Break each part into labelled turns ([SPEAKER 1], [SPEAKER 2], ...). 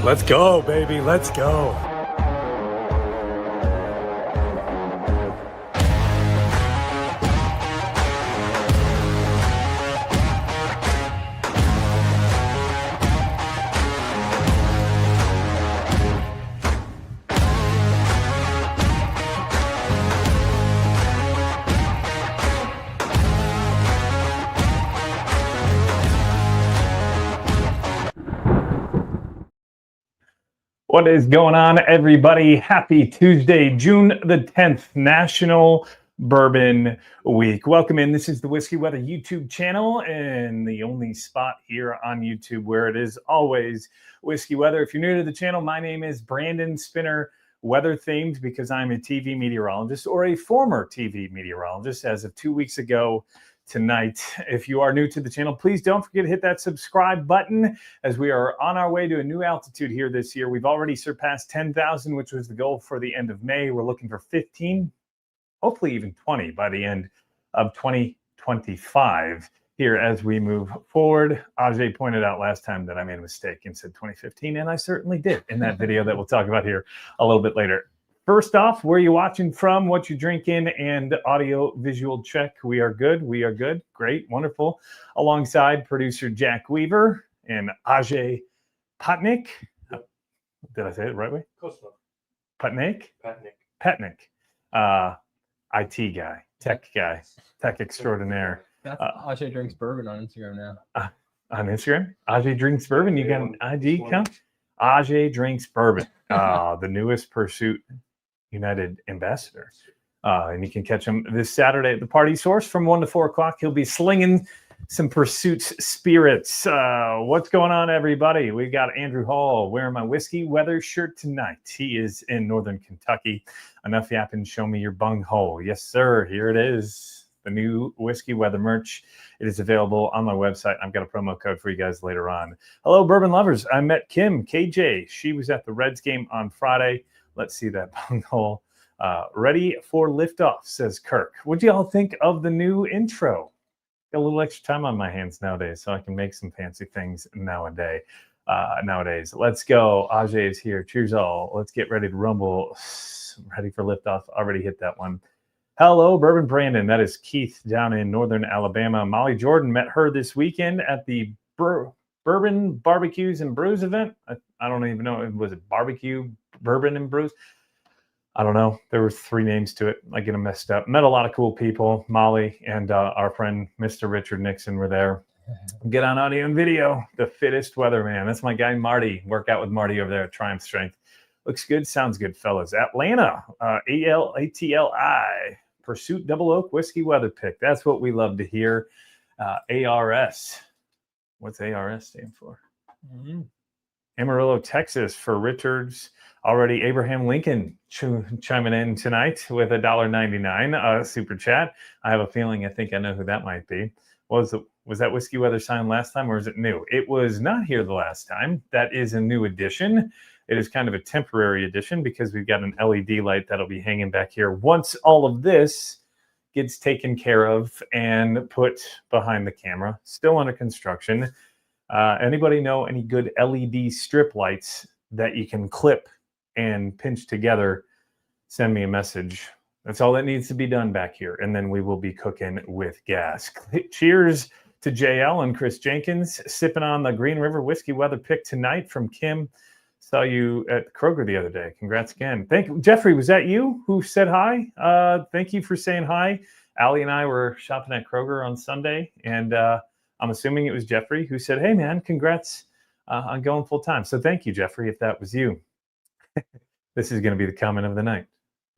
[SPEAKER 1] Let's go, baby. Let's go. What is going on, everybody? Happy Tuesday, June the 10th, National Bourbon Week. Welcome in. This is the Whiskey Weather YouTube channel and the only spot here on YouTube where it is always Whiskey Weather. If you're new to the channel, my name is Brandon Spinner, weather themed because I'm a TV meteorologist or a former TV meteorologist as of 2 weeks ago tonight. If you are new to the channel, please don't forget to hit that subscribe button as we are on our way to a new altitude here this year. We've already surpassed 10,000, which was the goal for the end of May. We're looking for 15, hopefully even 20 by the end of 2025 here as we move forward. Ajay pointed out last time that I made a mistake and said 2015, and I certainly did in that video that we'll talk about here a little bit later. First off, where are you watching from, what you drinking, and audio visual check. We are good. We are good. Great. Wonderful. Alongside producer Jack Weaver and Ajay Patnik. Did I say it the right way?
[SPEAKER 2] Close enough.
[SPEAKER 1] Patnik?
[SPEAKER 2] Patnik.
[SPEAKER 1] IT guy, tech extraordinaire.
[SPEAKER 2] That's Ajay Drinks Bourbon on Instagram now.
[SPEAKER 1] On Instagram? Ajay Drinks Bourbon. You got an ID account? Ajay Drinks Bourbon. The newest Pursuit United ambassador. And you can catch him this Saturday at the Party Source from 1 to 4 o'clock. He'll be slinging some Pursuit's spirits. What's going on, everybody? We got Andrew Hall wearing my Whiskey Weather shirt tonight. He is in Northern Kentucky. Enough yapping, show me your bunghole. Yes, sir. Here it is. The new Whiskey Weather merch. It is available on my website. I've got a promo code for you guys later on. Hello, bourbon lovers. I met Kim, KJ. She was at the Reds game on Friday. Let's see that bunghole. Ready for liftoff, says Kirk. What do y'all think of the new intro? Got a little extra time on my hands nowadays, so I can make some fancy things nowadays. Let's go. Ajay is here. Cheers all. Let's get ready to rumble. Ready for liftoff. Already hit that one. Hello, Bourbon Brandon. That is Keith down in Northern Alabama. Molly Jordan, met her this weekend at the Bourbon Barbecues and Brews event. I don't even know. Was it Barbecue, Bourbon and Brews? I don't know. There were 3 names to it. I get them messed up. Met a lot of cool people. Molly and our friend, Mr. Richard Nixon, were there. Get on audio and video. The fittest weatherman. That's my guy, Marty. Work out with Marty over there at Triumph Strength. Looks good. Sounds good, fellas. Atlanta, ALATLI. Pursuit Double Oak Whiskey Weather Pick. That's what we love to hear. ARS. What's ARS stand for? Amarillo, Texas for Richards. Already Abraham Lincoln chiming in tonight with $1.99 super chat. I have a feeling I think I know who that might be. Was that Whiskey Weather sign last time, or is it new? It was not here the last time. That is a new addition. It is kind of a temporary addition because we've got an LED light that'll be hanging back here once all of this gets taken care of and put behind the camera. Still under construction. Anybody know any good LED strip lights that you can clip and pinch together? Send me a message. That's all that needs to be done back here. And then we will be cooking with gas. Cheers to JL and Chris Jenkins. Sipping on the Green River Whiskey Weather Pick tonight from Kim. Saw you at Kroger the other day. Congrats again. Thank you. Jeffrey, was that you who said hi? Thank you for saying hi. Allie and I were shopping at Kroger on Sunday, and I'm assuming it was Jeffrey who said, hey, man, congrats on going full time. So thank you, Jeffrey, if that was you. This is going to be the comment of the night.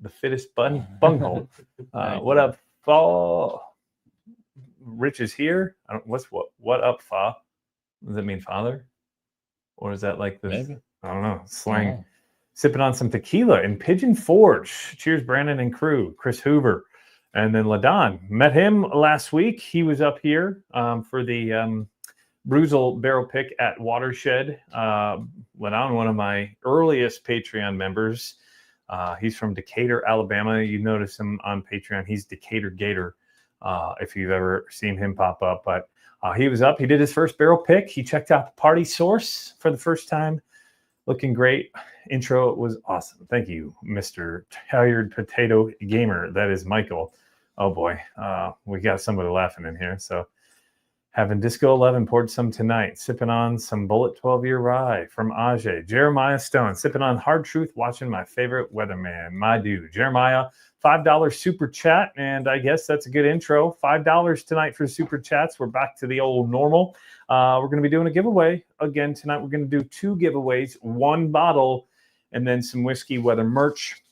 [SPEAKER 1] The fittest bunghole. What up, Fa? Rich is here. What up, Fa? Does that mean father? Or is that like this? Maybe. I don't know. Slang. Yeah. Sipping on some tequila in Pigeon Forge. Cheers, Brandon and crew. Chris Hoover. And then LaDon. Met him last week. He was up here for the Bruzel barrel pick at Watershed. LaDon, one of my earliest Patreon members. He's from Decatur, Alabama. You notice him on Patreon. He's Decatur Gator, if you've ever seen him pop up. But he was up. He did his first barrel pick. He checked out the Party Source for the first time Looking great. Intro was awesome. Thank you, Mr. Tired Potato Gamer. That is Michael. Oh boy, we got somebody laughing in here. So having Disco 11, poured some tonight. Sipping on some Bullet 12-year rye from Ajay. Jeremiah Stone, sipping on Hard Truth, watching my favorite weatherman, my dude. Jeremiah, $5 super chat, and I guess that's a good intro. $5 tonight for super chats. We're back to the old normal. We're going to be doing a giveaway again tonight. We're going to do 2 giveaways, 1 bottle, and then some whiskey weather merch.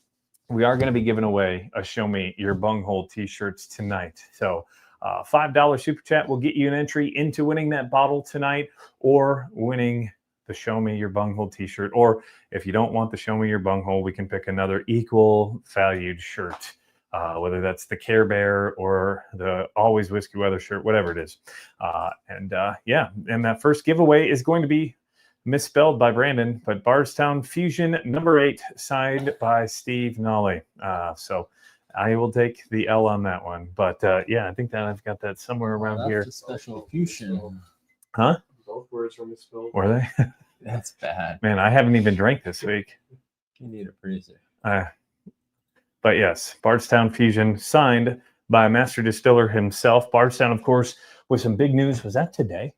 [SPEAKER 1] We are going to be giving away a Show Me Your Bunghole t-shirts tonight. So $5 super chat will get you an entry into winning that bottle tonight, or winning the Show Me Your Bunghole t-shirt. Or if you don't want the Show Me Your Bunghole, we can pick another equal valued shirt, whether that's the Care Bear or the Always Whiskey Weather shirt, whatever it is. And that first giveaway is going to be misspelled by Brandon, but Bardstown Fusion number 8, signed by Steve Nolly. So I will take the L on that one. But I think that I've got that somewhere around here.
[SPEAKER 2] A special fusion.
[SPEAKER 1] Huh?
[SPEAKER 3] Both words were misspelled.
[SPEAKER 1] Were they?
[SPEAKER 2] That's bad.
[SPEAKER 1] Man, I haven't even drank this week.
[SPEAKER 2] You need a producer.
[SPEAKER 1] But yes, Bardstown Fusion, signed by Master Distiller himself. Bardstown, of course, with some big news. Was that today?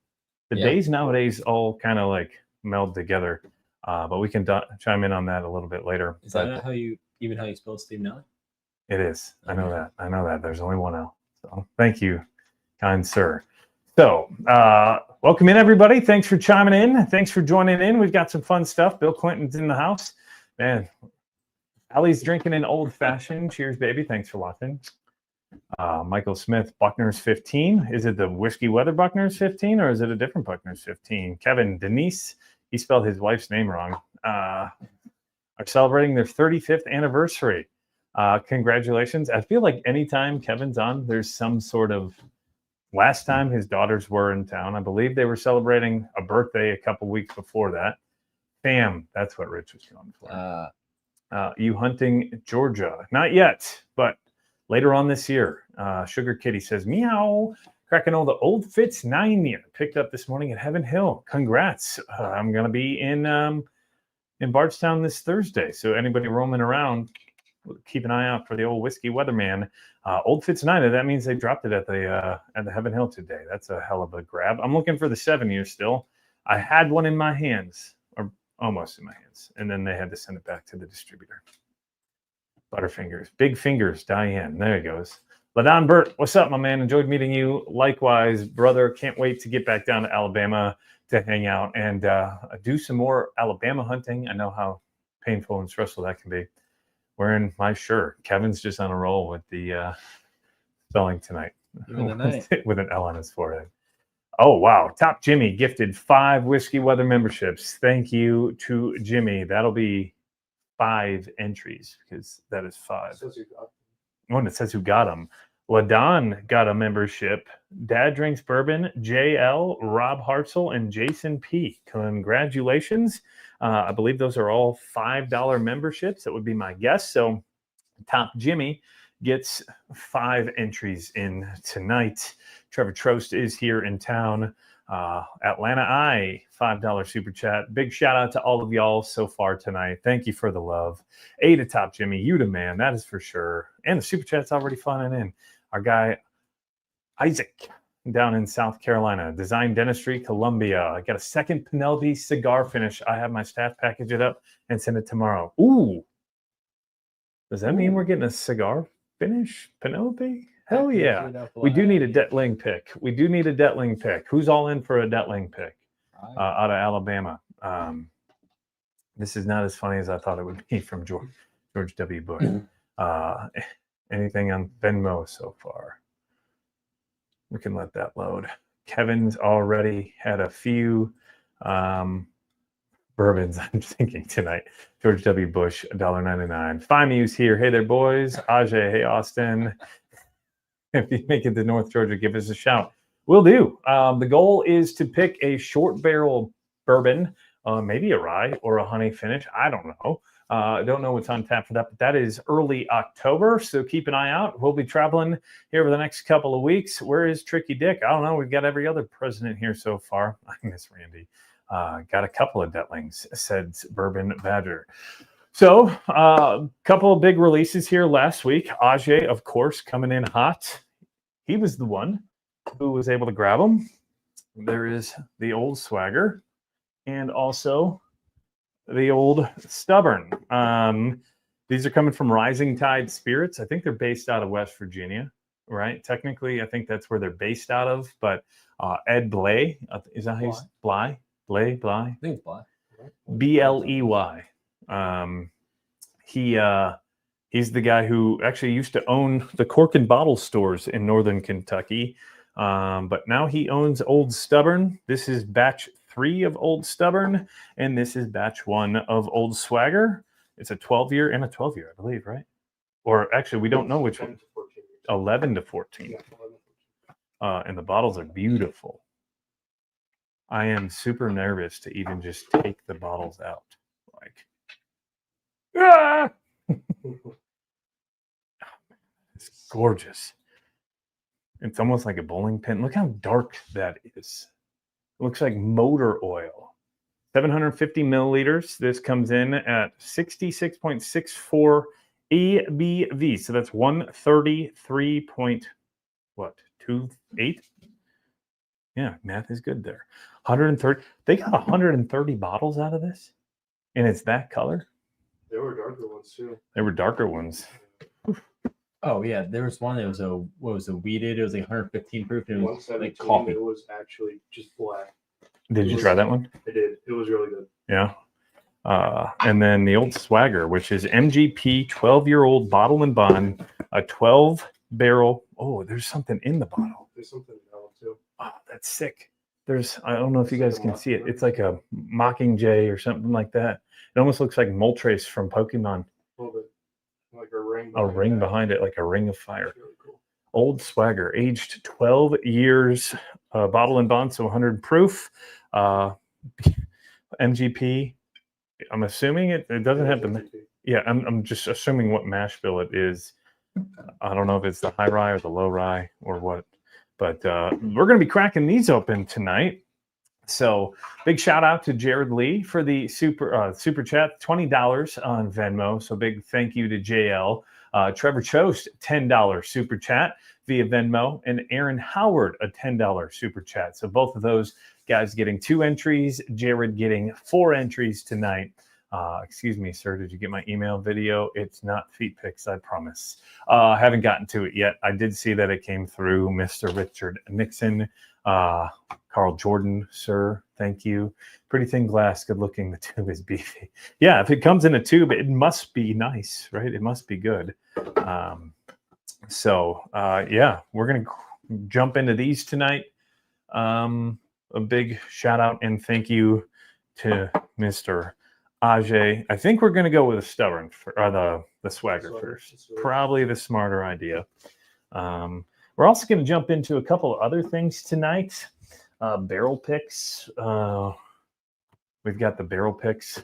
[SPEAKER 1] The days nowadays all kind of like meld together. But we can chime in on that a little bit later.
[SPEAKER 2] Is that how you spell Steve Nelly?
[SPEAKER 1] It is. I know that. I know that. There's only one L. So thank you, kind sir. So welcome in, everybody. Thanks for chiming in. Thanks for joining in. We've got some fun stuff. Bill Clinton's in the house. Man, Allie's drinking an old fashioned. Cheers, baby. Thanks for watching. Michael Smith, Buckner's 15. Is it the Whiskey Weather Buckner's 15, or is it a different Buckner's 15? Kevin, Denise, he spelled his wife's name wrong, are celebrating their 35th anniversary. Congratulations. I feel like anytime Kevin's on, there's some sort of... Last time his daughters were in town, I believe they were celebrating a birthday a couple weeks before that. Bam, that's what Rich was going for. You hunting Georgia? Not yet, but later on this year. Sugar Kitty says, meow. Cracking all the Old Fitz 9-year. Picked up this morning at Heaven Hill. Congrats. I'm going to be in Bardstown this Thursday. So anybody roaming around, keep an eye out for the old Whiskey Weatherman. Old Fitz 9, that means they dropped it at the Heaven Hill today. That's a hell of a grab. I'm looking for the 7-year still. I had one in my hands, or almost in my hands, and then they had to send it back to the distributor. Butterfingers, big fingers, Diane. There he goes. LaDon Burt, what's up, my man? Enjoyed meeting you. Likewise, brother. Can't wait to get back down to Alabama to hang out and do some more Alabama hunting. I know how painful and stressful that can be. Wearing my shirt. Kevin's just on a roll with the spelling tonight. With an L on his forehead. Oh, wow. Top Jimmy gifted 5 Whiskey Weather memberships. Thank you to Jimmy. That'll be 5 entries because that is 5. It says who got them. LaDon got a membership. Dad Drinks Bourbon, JL, Rob Hartzell, and Jason P. Congratulations. I believe those are all $5 memberships. That would be my guess. So Top Jimmy gets 5 entries in tonight. Trevor Trost is here in town. Atlanta I, $5 super chat. Big shout out to all of y'all so far tonight. Thank you for the love. A to Top Jimmy, you the man, that is for sure. And the super chat's already flying in. Our guy Isaac down in South Carolina, Design Dentistry, Columbia. I got a second Penelope cigar finish. I have my staff package it up and send it tomorrow. Ooh, does that mean we're getting a cigar finish, Penelope? Hell yeah. We do need a Detling pick. Who's all in for a Detling pick out of Alabama? This is not as funny as I thought it would be from George W. Bush. Anything on Venmo so far? We can let that load. Kevin's already had a few bourbons, I'm thinking, tonight. George W. Bush, $1.99. FIMU's here. Hey there, boys. Ajay, hey, Austin. If you make it to North Georgia, give us a shout. Will do. The goal is to pick a short barrel bourbon, maybe a rye or a honey finish. I don't know. I don't know what's on tap for that, but that is early October, so keep an eye out. We'll be traveling here over the next couple of weeks. Where is Tricky Dick? I don't know. We've got every other president here so far. I miss Randy. Got a couple of Detlings, said Bourbon Badger. So, a couple of big releases here last week. Ajay, of course, coming in hot. He was the one who was able to grab them. There is the old Swagger and also the old Stubborn. These are coming from Rising Tide Spirits. I think they're based out of West Virginia, right? Technically, I think that's where they're based out of. But Ed Blay, is that how you say Bly? Blay?
[SPEAKER 2] I think it's Bly.
[SPEAKER 1] Bley. He's the guy who actually used to own the Cork and Bottle stores in northern Kentucky, but now he owns Old Stubborn. This is batch 3 of Old Stubborn, and this is batch 1 of Old Swagger. It's a 12-year and a 12-year, I believe, right? Or actually, we don't know which one. 11 to 14. And the bottles are beautiful. I am super nervous to even just take the bottles out. Ah! It's gorgeous. It's almost like a bowling pin. Look how dark that is. It looks like motor oil. 750 milliliters. This comes in at 66.64 ABV. So that's 133.28. Yeah, math is good there. 130. They got 130 bottles out of this, and it's that color.
[SPEAKER 3] There were darker ones too.
[SPEAKER 1] There were darker ones.
[SPEAKER 2] Oh yeah, there was one that was a weeded. It was like 115 proof, and it was like
[SPEAKER 3] 117.
[SPEAKER 2] coffee.
[SPEAKER 3] It was actually just black.
[SPEAKER 1] Did you try that one?
[SPEAKER 3] I did. It was really good.
[SPEAKER 1] Yeah. And then the old Swagger, which is MGP 12-year-old bottle and bond, a 12-barrel. Oh, there's something in the bottle.
[SPEAKER 3] There's something in that one too.
[SPEAKER 1] Oh, that's sick. I don't know if you guys can see it. It's like a Mockingjay or something like that. It almost looks like Moltres from Pokemon.
[SPEAKER 3] A little bit. Like a ring.
[SPEAKER 1] A ring behind it, like a ring of fire.
[SPEAKER 3] Really cool.
[SPEAKER 1] Old Swagger, aged 12 years, bottle and bond, so 100 proof. MGP, I'm assuming it doesn't have the. Yeah, I'm just assuming what mash bill it is. I don't know if it's the high rye or the low rye or what. But we're going to be cracking these open tonight. So big shout out to Jared Lee for the super chat, $20 on Venmo. So big thank you to JL. Trevor Chost, $10 super chat via Venmo, and Aaron Howard, a $10 super chat. So both of those guys getting 2 entries, Jared getting 4 entries tonight. Excuse me, sir, did you get my email video? It's not feet pics, I promise. I haven't gotten to it yet. I did see that it came through. Mr. Richard Nixon, Carl Jordan, sir, thank you. Pretty thin glass, good looking. The tube is beefy. Yeah, if it comes in a tube, it must be nice, right? It must be good. Yeah, we're going to jump into these tonight. A big shout out and thank you to Mr. Ajay. I think we're going to go with a Stubborn or the Swagger first. Probably the smarter idea. We're also going to jump into a couple of other things tonight. Barrel picks. We've got the barrel picks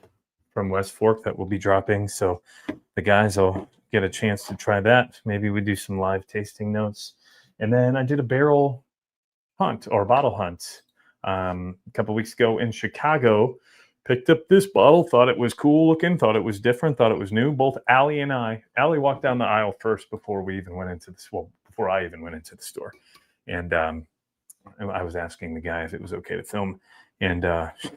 [SPEAKER 1] from West Fork that will be dropping. So the guys will get a chance to try that. Maybe we do some live tasting notes. And then I did a barrel hunt or bottle hunt a couple weeks ago in Chicago. Picked up this bottle, thought it was cool looking, thought it was different, thought it was new. Both Allie and I. Allie walked down the aisle first before we even went into the before I even went into the store. And I was asking the guy if it was okay to film. And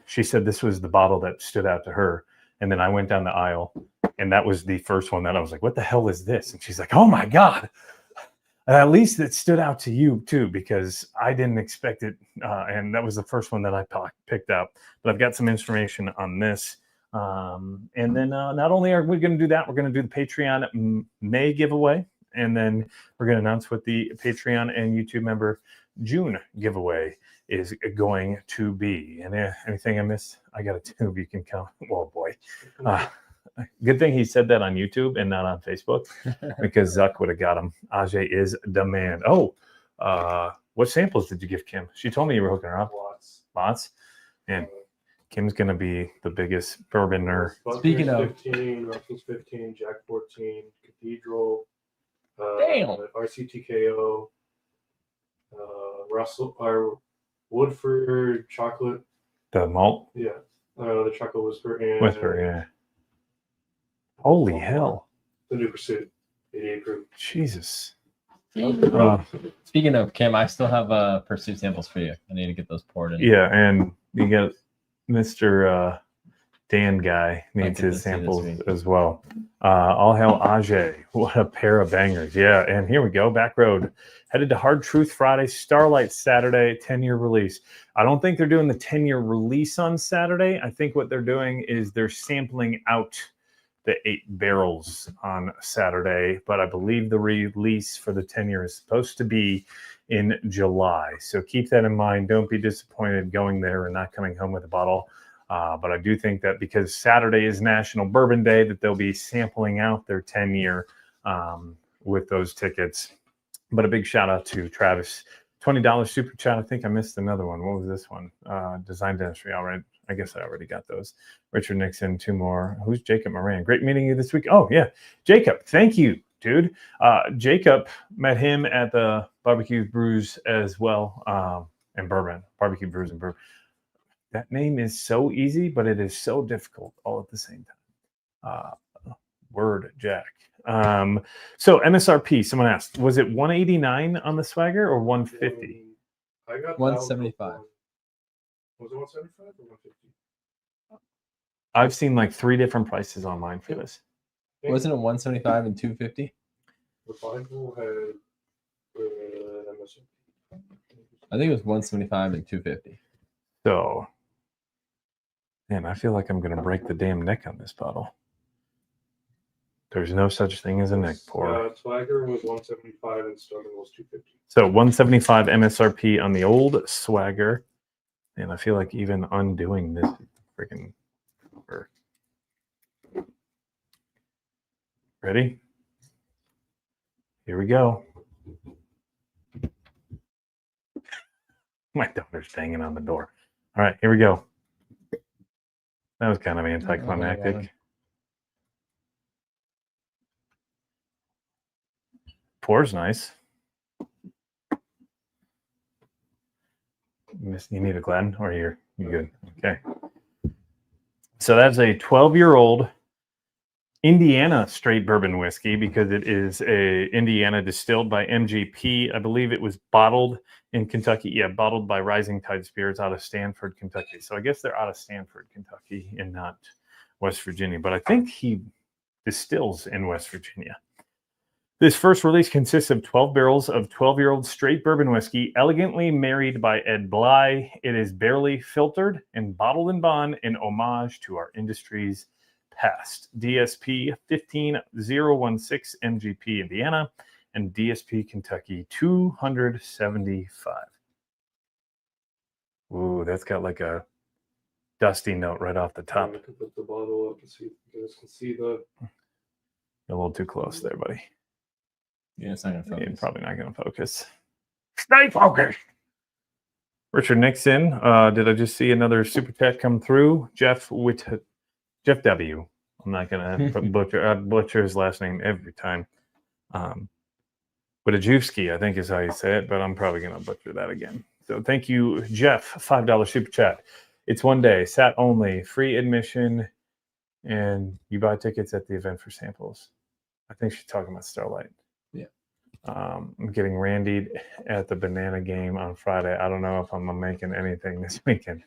[SPEAKER 1] she said this was the bottle that stood out to her. And then I went down the aisle, and that was the first one that I was like, what the hell is this? And she's like, oh my God. At least it stood out to you too, because I didn't expect it. And that was the first one that I picked up. But I've got some information on this. And then not only are we going to do that, we're going to do the Patreon May giveaway. And then we're going to announce what the Patreon and YouTube member June giveaway is going to be. And anything I missed, I got a tube you can count. Oh boy. Good thing he said that on YouTube and not on Facebook, because Zuck would have got him. Ajay is the man. Oh, what samples did you give Kim? She told me you were hooking her up. Lots. And Kim's going to be the biggest bourbon nerd.
[SPEAKER 2] Speaking of
[SPEAKER 3] 15, Russell's 15, Jack 14, Cathedral, RCTKO, Russell, or Woodford Chocolate,
[SPEAKER 1] The malt
[SPEAKER 3] Yeah. The Chocolate Whisper and
[SPEAKER 1] whisper, yeah. Holy hell.
[SPEAKER 3] the New Pursuit, 88 proof.
[SPEAKER 1] Jesus.
[SPEAKER 2] Speaking of Kim, I still have pursuit samples for you. I need to get those poured in.
[SPEAKER 1] Yeah, and you got Mr. Dan guy needs
[SPEAKER 2] get
[SPEAKER 1] his
[SPEAKER 2] to see this
[SPEAKER 1] samples
[SPEAKER 2] week.
[SPEAKER 1] as well. All hail Ajay. What a pair of bangers. Yeah, and here we go. Back road. Headed to Hard Truth Friday, Starlight Saturday, 10-year release. I don't think they're doing the 10-year release on Saturday. I think what they're doing is they're sampling out the 8 barrels on Saturday, but I believe the release for the 10-year is supposed to be in July. So keep that in mind. Don't be disappointed going there and not coming home with a bottle. But I do think that because Saturday is National Bourbon Day, that they'll be sampling out their 10-year with those tickets. But a big shout out to Travis. $20 super chat. I think I missed another one. What was this one? Design Dentistry. All right. I guess I already got those. Richard Nixon, 2 more. Who's Jacob Moran? Great meeting you this week. Oh, yeah. Jacob, thank you, dude. Jacob, met him at the Barbecue Brews as well, and Bourbon. Barbecue Brews and Bourbon. That name is so easy, but it is so difficult all at the same time. Word, Jack. So MSRP, someone asked, was it 189 on the Swagger or 150?
[SPEAKER 3] I got
[SPEAKER 2] 175.
[SPEAKER 3] Was it 175 or 150?
[SPEAKER 1] I've seen like 3 different prices online for this.
[SPEAKER 2] Wasn't it 175 and 250?
[SPEAKER 3] The Bible had MSRP.
[SPEAKER 2] I think it was 175 and 250.
[SPEAKER 1] So, man, I feel like I'm going to break the damn neck on this bottle. There's no such thing as a neck pour.
[SPEAKER 3] Swagger was 175 and Stoughton was 250.
[SPEAKER 1] So 175 MSRP on the old Swagger. And I feel like even undoing this freaking work. Ready? Here we go. My daughter's banging on the door. All right, here we go. That was kind of anticlimactic. Pours nice. You need a Glen or you good? Okay. So that's a 12-year-old Indiana straight bourbon whiskey because it is a Indiana distilled by MGP. I believe it was bottled in Kentucky. Yeah, bottled by Rising Tide Spirits out of Stanford, Kentucky. So I guess they're out of Stanford, Kentucky, and not West Virginia. But I think he distills in West Virginia. This first release consists of 12 barrels of 12-year-old straight bourbon whiskey, elegantly married by Ed Bly. It is barely filtered and bottled in bond in homage to our industry's past. DSP 15016 MGP Indiana and DSP Kentucky 275. Ooh, that's got like a dusty note right off the top.
[SPEAKER 3] I can put the bottle up and see if you guys can see the.
[SPEAKER 1] A little too close there, buddy.
[SPEAKER 2] Yeah, it's not going to focus.
[SPEAKER 1] Yeah, probably not going to focus. Stay focused. Richard Nixon. Did I just see another super chat come through? Jeff W. I'm not going to butcher his last name every time. Wojciechowski, I think is how you say it, but I'm probably going to butcher that again. So thank you, Jeff. $5 super chat. It's one day, sat only, free admission, and you buy tickets at the event for samples. I think she's talking about Starlight.
[SPEAKER 2] Yeah.
[SPEAKER 1] I'm getting randied at the banana game on Friday. I don't know if I'm making anything this weekend.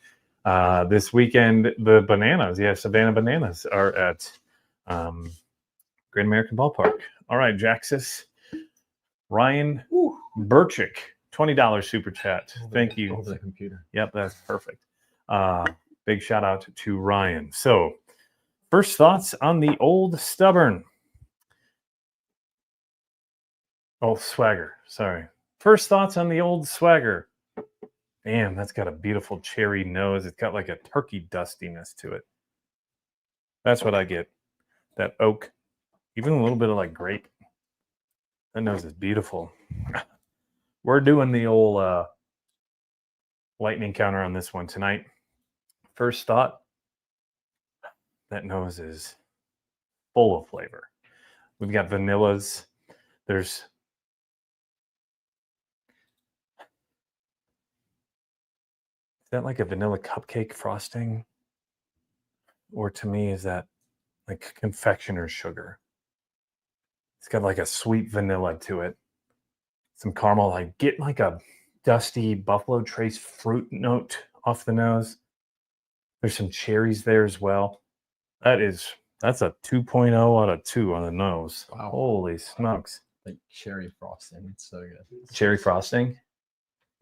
[SPEAKER 1] This weekend, the Bananas, Savannah Bananas are at Great American Ballpark. All right, Jaxis. Ryan Burchick, $20 super chat. Thank you.
[SPEAKER 2] Over the computer.
[SPEAKER 1] Yep, that's perfect. Big shout out to Ryan. So, first thoughts on the Old Stubborn. Oh, Swagger. Sorry. First thoughts on the Old Swagger. Damn, that's got a beautiful cherry nose. It's got like a turkey dustiness to it. That's what I get. That oak. Even a little bit of like grape. That nose is beautiful. We're doing the old lightning counter on this one tonight. First thought. That nose is full of flavor. We've got vanillas. There's that like a vanilla cupcake frosting? Or to me, is that like confectioner's sugar? It's got like a sweet vanilla to it. Some caramel, like get like a dusty Buffalo Trace fruit note off the nose. There's some cherries there as well. That's a 2.0 out of 2 on the nose.
[SPEAKER 2] Wow.
[SPEAKER 1] Holy smokes.
[SPEAKER 2] Like cherry frosting. It's so good.
[SPEAKER 1] Cherry frosting?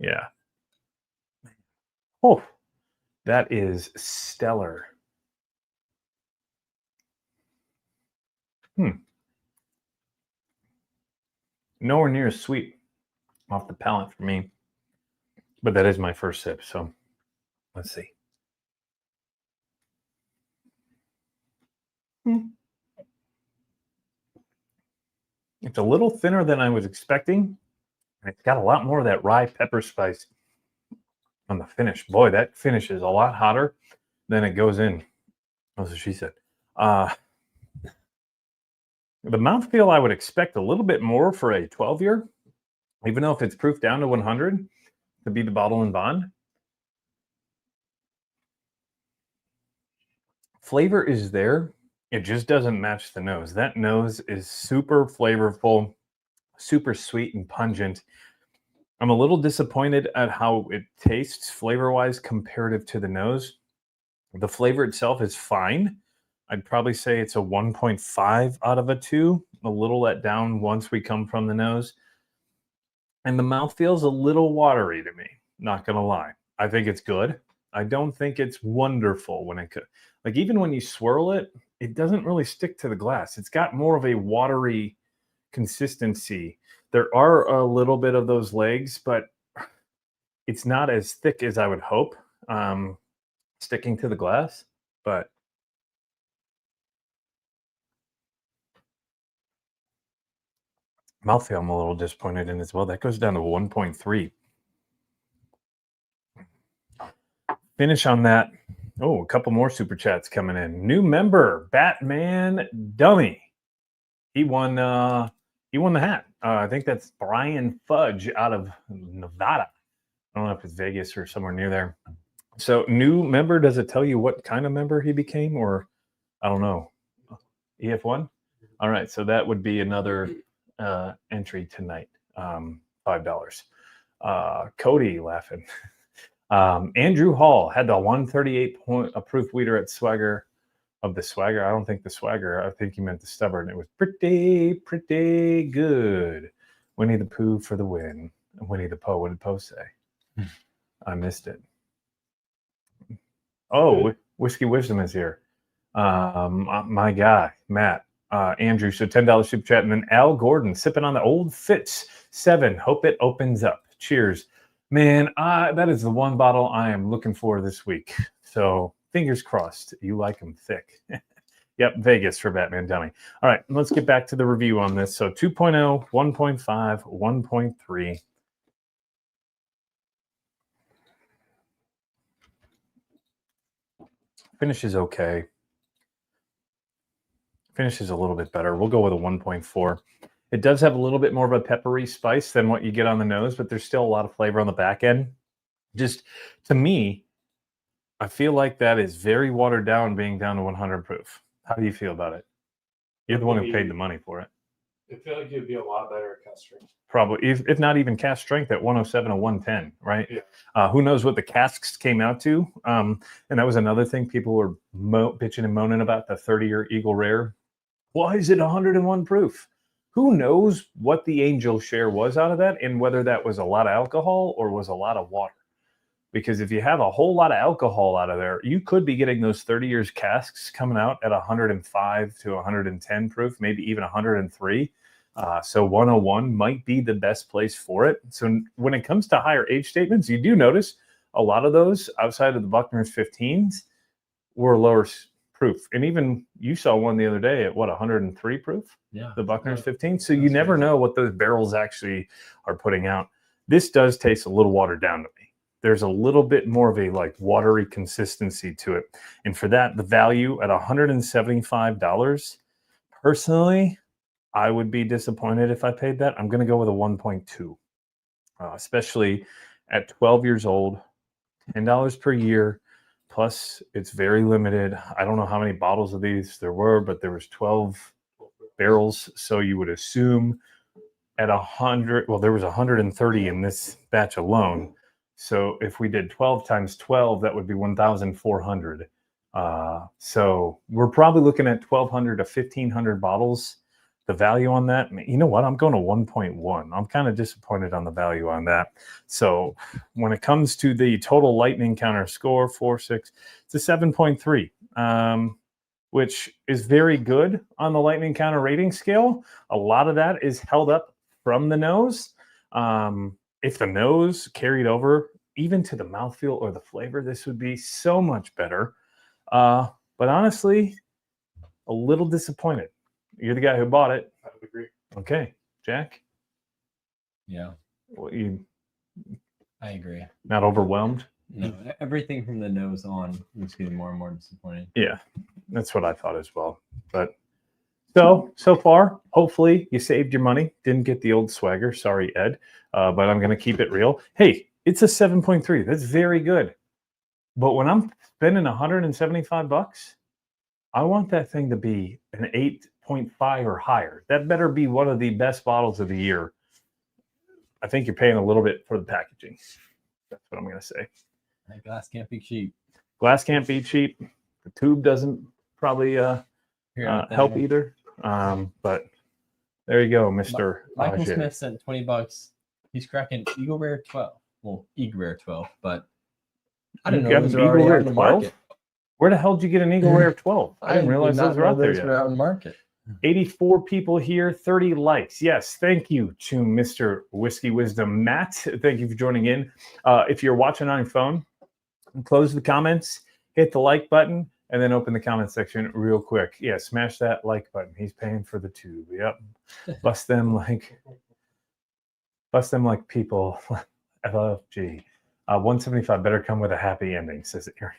[SPEAKER 1] Yeah. Oh, that is stellar. Nowhere near as sweet off the palate for me. But that is my first sip, so let's see. It's a little thinner than I was expecting. It's got a lot more of that rye pepper spice on the finish. Boy, that finish is a lot hotter than it goes in. That's what she said. The mouthfeel, I would expect a little bit more for a 12-year, even though if it's proof down to 100 to be the bottle and bond. Flavor is there. It just doesn't match the nose. That nose is super flavorful, super sweet and pungent. I'm a little disappointed at how it tastes flavor-wise comparative to the nose. The flavor itself is fine. I'd probably say it's a 1.5 out of a 2, a little let down once we come from the nose. And the mouth feels a little watery to me, not gonna lie. I think it's good. I don't think it's wonderful when it could. Like even when you swirl it, it doesn't really stick to the glass. It's got more of a watery consistency. There are a little bit of those legs, but it's not as thick as I would hope, sticking to the glass. But mouthfeel, I'm a little disappointed in as well. That goes down to 1.3. Finish on that. Oh, a couple more super chats coming in. New member, Batman Dummy. He won the hat. I think that's Brian Fudge out of Nevada. I don't know if it's Vegas or somewhere near there. So new member, does it tell you what kind of member he became, or I don't know? EF1? All right, so that would be another entry tonight. $5. Cody laughing. Andrew Hall had the 138 point approved weeder at Swagger of the Swagger. I don't think the Swagger. I think he meant the Stubborn. It was pretty good. Winnie the Pooh for the win. Winnie the Pooh. What did Poe say? I missed it. Oh, Whiskey Wisdom is here. My guy, Matt. Andrew, so $10 super chat. And then Al Gordon sipping on the old Fitz 7. Hope it opens up. Cheers. Man, that is the one bottle I am looking for this week. So fingers crossed you like them thick. Yep, Vegas for Batman Dummy. All right, let's get back to the review on this. So 2.0, 1.5, 1.3. Finish is okay. Finish is a little bit better. We'll go with a 1.4. It does have a little bit more of a peppery spice than what you get on the nose, but there's still a lot of flavor on the back end. Just to me, I feel like that is very watered down being down to 100 proof. How do you feel about it? You're the one who paid the money for it.
[SPEAKER 3] I feel like you'd be a lot better at cast strength.
[SPEAKER 1] Probably, if not even cast strength at 107 or 110, right?
[SPEAKER 3] Yeah.
[SPEAKER 1] Who knows what the casks came out to? And that was another thing people were bitching and moaning about, the 30-year Eagle Rare. Why is it 101 proof? Who knows what the angel share was out of that and whether that was a lot of alcohol or was a lot of water. Because if you have a whole lot of alcohol out of there, you could be getting those 30 years casks coming out at 105 to 110 proof, maybe even 103. So 101 might be the best place for it. So when it comes to higher age statements, you do notice a lot of those outside of the Buckner's 15s were lower proof. And even you saw one the other day at 103 proof?
[SPEAKER 2] Yeah.
[SPEAKER 1] The Buckner's 15. So you never know what those barrels actually are putting out. This does taste a little watered down to me. There's a little bit more of a like watery consistency to it. And for that, the value at $175, personally, I would be disappointed if I paid that. I'm going to go with a 1.2, especially at 12 years old, $10 per year. Plus, it's very limited. I don't know how many bottles of these there were, but there was 12 barrels. So you would assume at 100, well, there was 130 in this batch alone. So if we did 12 times 12, that would be 1,400. So we're probably looking at 1,200 to 1,500 bottles. The value on that, you know what? I'm going to 1.1. I'm kind of disappointed on the value on that. So when it comes to the total lightning counter score, 4.6, it's a 7.3, which is very good on the lightning counter rating scale. A lot of that is held up from the nose. If the nose carried over even to the mouthfeel or the flavor, this would be so much better. But honestly, a little disappointed. You're the guy who bought it.
[SPEAKER 3] I would agree.
[SPEAKER 1] Okay, Jack.
[SPEAKER 2] Yeah,
[SPEAKER 1] Well, you
[SPEAKER 2] I agree.
[SPEAKER 1] not overwhelmed?
[SPEAKER 2] No, everything from the nose on was getting more and more disappointing.
[SPEAKER 1] Yeah, that's what I thought as well. But so far, hopefully you saved your money. Didn't get the old swagger. Sorry, Ed. But I'm going to keep it real. Hey, it's a 7.3. That's very good. But when I'm spending $175, I want that thing to be an 8.5 or higher. That better be one of the best bottles of the year. I think you're paying a little bit for the packaging. That's what I'm going to say.
[SPEAKER 2] That glass can't be cheap.
[SPEAKER 1] Glass can't be cheap. The tube doesn't probably help either. But there you go, Mr.
[SPEAKER 2] Michael
[SPEAKER 1] Ajay.
[SPEAKER 2] Smith sent $20. He's cracking Eagle Rare 12. Well, Eagle Rare 12, but I didn't
[SPEAKER 1] You
[SPEAKER 2] know
[SPEAKER 1] got
[SPEAKER 2] those
[SPEAKER 1] an
[SPEAKER 2] were already
[SPEAKER 1] Eagle
[SPEAKER 2] out
[SPEAKER 1] Rare
[SPEAKER 2] in the
[SPEAKER 1] 12?
[SPEAKER 2] market.
[SPEAKER 1] Where the hell did you get an Eagle Rare 12? I didn't realize
[SPEAKER 2] did not
[SPEAKER 1] those were
[SPEAKER 2] know
[SPEAKER 1] out there
[SPEAKER 2] those
[SPEAKER 1] yet.
[SPEAKER 2] were out in the market.
[SPEAKER 1] 84 people here, 30 likes. Yes, thank you to Mr. Whiskey Wisdom Matt. Thank you for joining in. If you're watching on your phone, close the comments, hit the like button, and then open the comment section real quick. Yeah, smash that like button. He's paying for the tube. Yep. Bust them like people. FLFG. 175 better come with a happy ending, says Aaron.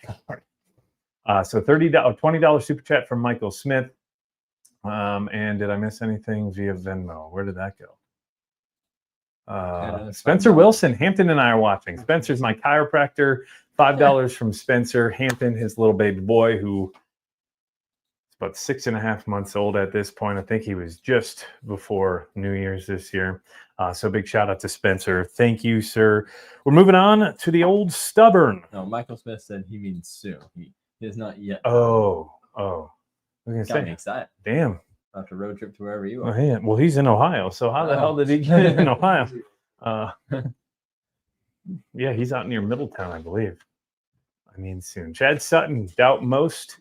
[SPEAKER 1] So $20 super chat from Michael Smith. And did I miss anything via Venmo? Where did that go? Spencer Wilson, Hampton and I are watching. Spencer's my chiropractor. $5 from Spencer. Hampton, his little baby boy, who is about 6.5 months old at this point. I think he was just before New Year's this year. So big shout out to Spencer. Thank you, sir. We're moving on to the old stubborn.
[SPEAKER 2] No, Michael Smith said he means soon. He is not yet.
[SPEAKER 1] Oh. I was
[SPEAKER 2] Got
[SPEAKER 1] gonna
[SPEAKER 2] me
[SPEAKER 1] say,
[SPEAKER 2] excited.
[SPEAKER 1] damn.
[SPEAKER 2] After road trip to wherever you
[SPEAKER 1] Well,
[SPEAKER 2] are.
[SPEAKER 1] well, he's in Ohio. So how the hell did he get in Ohio? Yeah, he's out near Middletown, I believe. I mean, soon. Chad Sutton, doubt most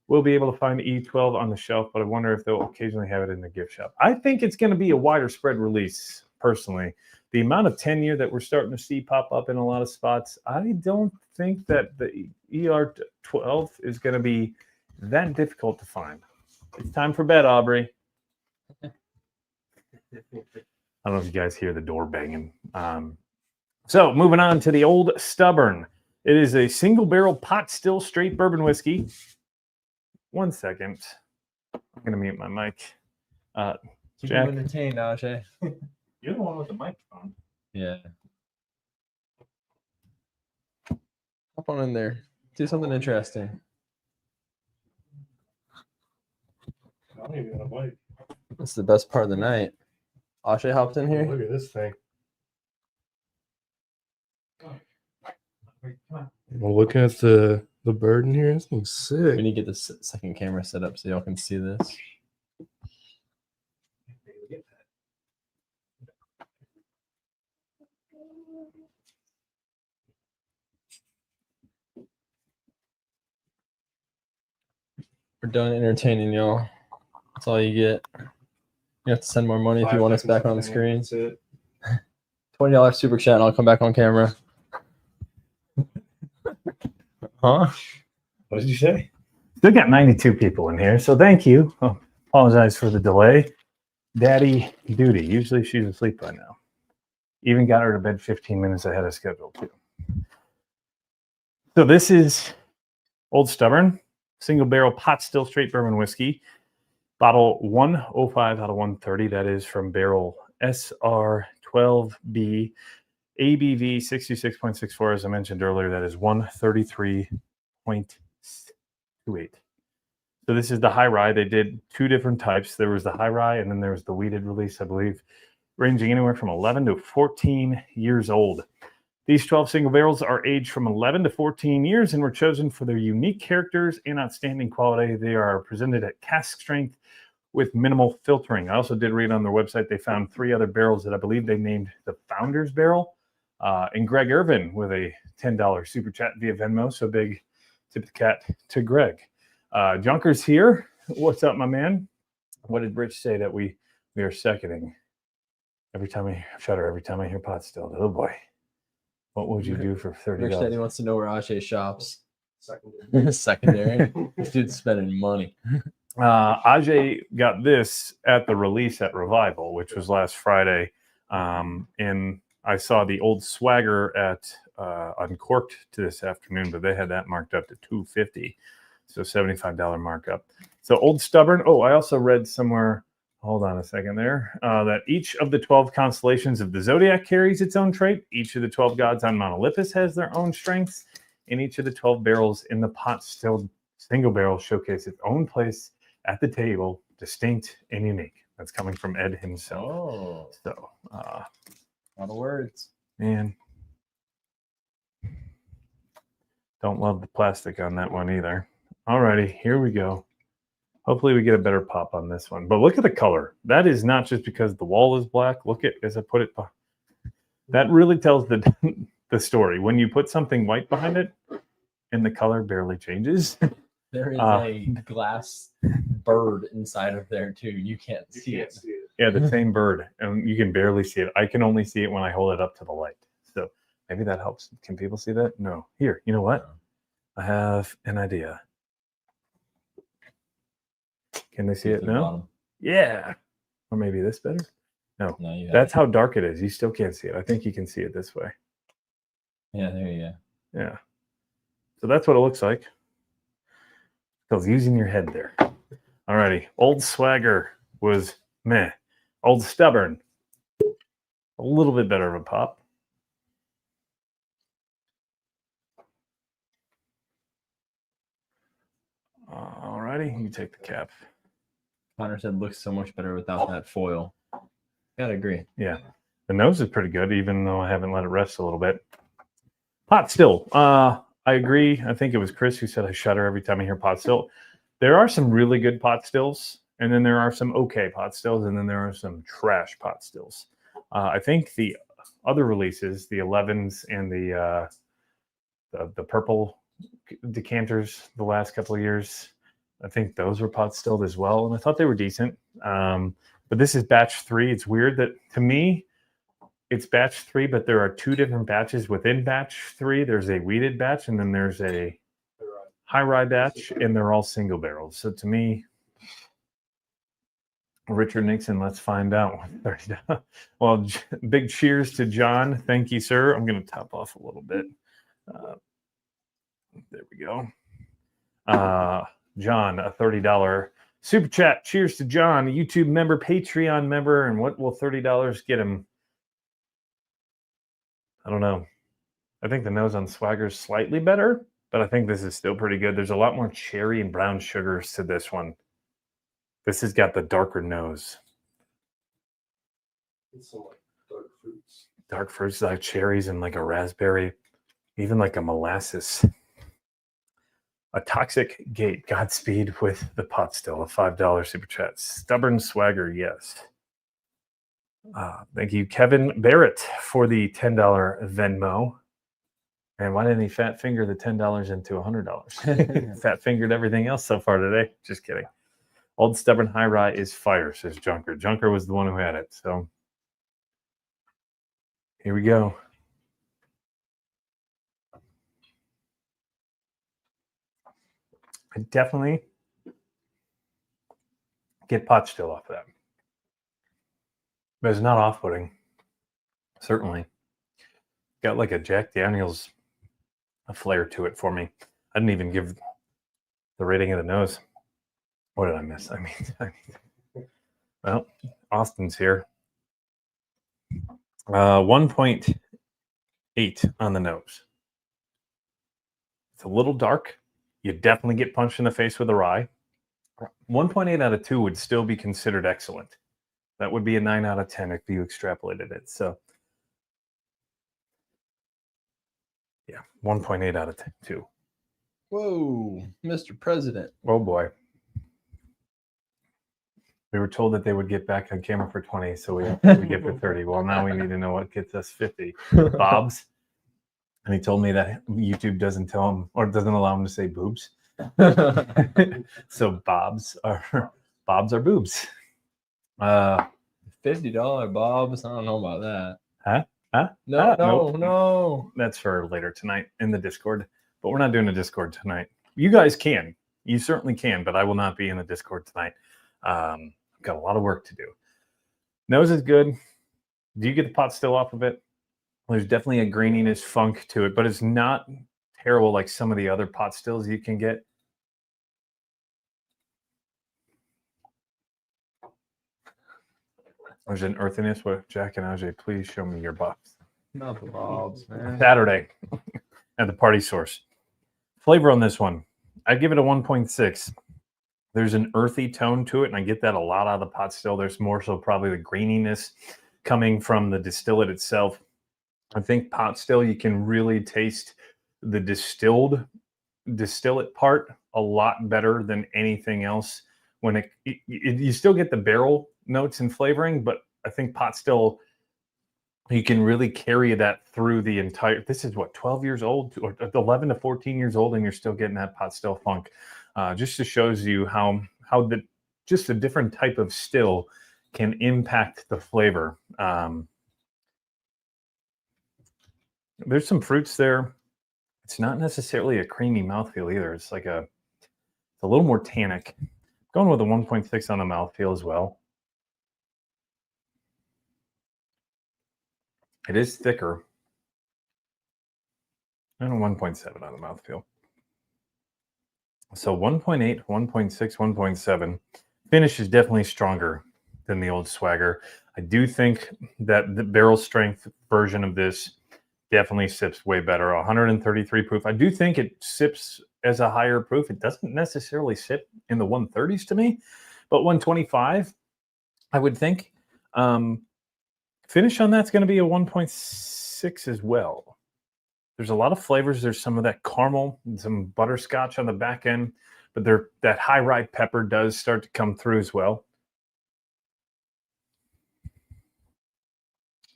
[SPEAKER 1] will be able to find E12 on the shelf, but I wonder if they'll occasionally have it in the gift shop. I think it's going to be a wider spread release, personally. The amount of tenure that we're starting to see pop up in a lot of spots, I don't think that the ER12 is going to be that difficult to find. It's time for bed, Aubrey. I don't know if you guys hear the door banging. So moving on to the old stubborn. It is a single barrel pot still straight bourbon whiskey. 1 second. I'm going to mute my mic.
[SPEAKER 2] Keep
[SPEAKER 1] Jack.
[SPEAKER 2] him entertained, Ajay.
[SPEAKER 1] You're the one with the microphone.
[SPEAKER 2] Yeah.
[SPEAKER 4] Hop on in there. Do something interesting.
[SPEAKER 3] I don't even know why.
[SPEAKER 4] That's the best part of the night. Ashay hopped in here.
[SPEAKER 3] Look at this thing. I'm looking at the bird in here. This thing's sick.
[SPEAKER 2] We need to get the second camera set up so y'all can see this.
[SPEAKER 4] We're done entertaining y'all. That's all you get. You have to send more money if you want us back on the screen.
[SPEAKER 3] That's it.
[SPEAKER 4] $20 super chat and I'll come back on camera. Huh?
[SPEAKER 3] What did you say?
[SPEAKER 1] Still got 92 people in here, so thank you. Oh, apologize for the delay. Daddy duty. Usually she's asleep by now. Even got her to bed 15 minutes ahead of schedule, too. So this is Old Stubborn, single barrel pot still straight bourbon whiskey. Bottle 105 out of 130. That is from barrel SR12B. ABV 66.64, as I mentioned earlier. That is 133.28. So this is the high rye. They did two different types. There was the high rye, and then there was the wheated release, I believe, ranging anywhere from 11 to 14 years old. These 12 single barrels are aged from 11 to 14 years and were chosen for their unique characters and outstanding quality. They are presented at cask strength with minimal filtering. I also did read on their website they found 3 other barrels that I believe they named the Founder's Barrel. And Greg Irvin with a $10 super chat via Venmo. So big tip of the cat to Greg. Junker's here. What's up, my man? What did Rich say that we are seconding? Every time I shudder, every time I hear pot still. Oh boy. What would you do for $30?
[SPEAKER 4] Rich said he wants to know where Ajay shops.
[SPEAKER 3] Secondary.
[SPEAKER 4] Secondary. This dude's spending money.
[SPEAKER 1] Ajay got this at the release at Revival, which was last Friday. And I saw the old Swagger at Uncorked to this afternoon, but they had that marked up to $250. So $75 markup. So Old Stubborn. Oh, I also read somewhere, hold on a second there, that each of the 12 constellations of the Zodiac carries its own trait. Each of the 12 gods on Mount Olympus has their own strengths. And each of the 12 barrels in the pot still single barrel showcase its own place at the table, distinct and unique. That's coming from Ed himself.
[SPEAKER 2] Oh,
[SPEAKER 1] So,
[SPEAKER 2] a lot of words.
[SPEAKER 1] man, don't love the plastic on that one either. Alrighty, here we go. Hopefully we get a better pop on this one. But look at the color. That is not just because the wall is black. Look at, as I put it, that really tells the the story. When you put something white behind it and the color barely changes.
[SPEAKER 2] There is a glass bird inside of there too. You can't
[SPEAKER 3] You
[SPEAKER 2] see
[SPEAKER 3] can't
[SPEAKER 2] it.
[SPEAKER 3] see it.
[SPEAKER 1] Yeah, the same bird. And you can barely see it. I can only see it when I hold it up to the light. So maybe that helps. Can people see that? No. Here, you know what? I have an idea. Can they see
[SPEAKER 2] To
[SPEAKER 1] it
[SPEAKER 2] the
[SPEAKER 1] now?
[SPEAKER 2] bottom.
[SPEAKER 1] Yeah. Or maybe this better?
[SPEAKER 2] No, you have
[SPEAKER 1] That's how dark it is. You still can't see it. I think you can see it this way.
[SPEAKER 2] Yeah, there you go.
[SPEAKER 1] Yeah. So that's what it looks like. Because using your head there. Alrighty. Old Swagger was meh. Old Stubborn, a little bit better of a pop. Alrighty, you take the cap.
[SPEAKER 2] Connor said looks so much better without that foil. Gotta agree.
[SPEAKER 1] Yeah. The nose is pretty good, even though I haven't let it rest a little bit. Pot still. I agree. I think it was Chris who said I shudder every time I hear pot still. There are some really good pot stills, and then there are some okay pot stills, and then there are some trash pot stills. I think the other releases, the 11s and the purple decanters the last couple of years, I think those were pot stilled as well, and I thought they were decent. But this is batch 3. It's weird that, to me, it's batch 3, but there are 2 different batches within batch 3. There's a wheated batch, and then there's a high rye batch, and they're all single barrels. So to me, Richard Nixon, let's find out. Well, big cheers to John. Thank you, sir. I'm going to top off a little bit. There we go. John, a $30 super chat. Cheers to John, a YouTube member, Patreon member. And what will $30 get him? I don't know. I think the nose on Swagger is slightly better, but I think this is still pretty good. There's a lot more cherry and brown sugars to this one. This has got the darker nose.
[SPEAKER 3] And some like dark fruits.
[SPEAKER 1] Dark fruits like cherries and like a raspberry, even like a molasses. A Toxic Gate, Godspeed with the pot still, a $5 super chat. Stubborn Swagger, yes. Thank you, Kevin Barrett, for the $10 Venmo. And why didn't he fat finger the $10 into $100? Fat fingered everything else so far today. Just kidding. Old Stubborn High Rye is fire, says Junker. Junker was the one who had it. So here we go. I definitely get pot still off of that. But it's not off-putting. Certainly. Got like a Jack Daniels a flair to it for me. I didn't even give the rating of the nose. What did I miss? I mean, well, Austin's here. 1.8 8 on the nose. It's a little dark. You definitely get punched in the face with a rye. 1.8 out of 2 would still be considered excellent. That would be a 9 out of 10 if you extrapolated it. So, yeah, 1.8 out of 10, too.
[SPEAKER 4] Whoa, Mr. President.
[SPEAKER 1] Oh, boy. We were told that they would get back on camera for 20, so we get for 30. Well, now we need to know what gets us 50. Bob's. And he told me that YouTube doesn't tell him or doesn't allow him to say boobs. So Bob's are boobs.
[SPEAKER 4] $50 Bob's. I don't know about that.
[SPEAKER 1] Huh?
[SPEAKER 4] No,
[SPEAKER 1] Nope.
[SPEAKER 4] no.
[SPEAKER 1] That's for later tonight in the Discord. But we're not doing a Discord tonight. You guys can. You certainly can, but I will not be in the Discord tonight. I've got a lot of work to do. Nose is good. Do you get the pot still off of it? There's definitely a graininess funk to it, but it's not terrible like some of the other pot stills you can get. There's an earthiness with Jack and Ajay. Please show me your Bob's.
[SPEAKER 4] Not the Bob's, man.
[SPEAKER 1] Saturday at the Party Source. Flavor on this one, I'd give it a 1.6. There's an earthy tone to it, and I get that a lot out of the pot still. There's more so probably the graininess coming from the distillate itself. I think pot still, you can really taste the distillate part a lot better than anything else. When you still get the barrel notes and flavoring, but I think pot still, you can really carry that through the entire. This is what, 12 years old or 11 to 14 years old, and you're still getting that pot still funk. Just to shows you how just a different type of still can impact the flavor. There's some fruits there. It's not necessarily a creamy mouthfeel either. It's like it's a little more tannic. Going with a 1.6 on the mouthfeel as well. It is thicker. And a 1.7 on the mouthfeel. So 1.8, 1.6, 1.7. Finish is definitely stronger than the old Swagger. I do think that the barrel strength version of this definitely sips way better. 133 proof. I do think it sips as a higher proof. It doesn't necessarily sip in the 130s to me, but 125, I would think. Finish on that's going to be a 1.6 as well. There's a lot of flavors. There's some of that caramel and some butterscotch on the back end, but that high rye pepper does start to come through as well.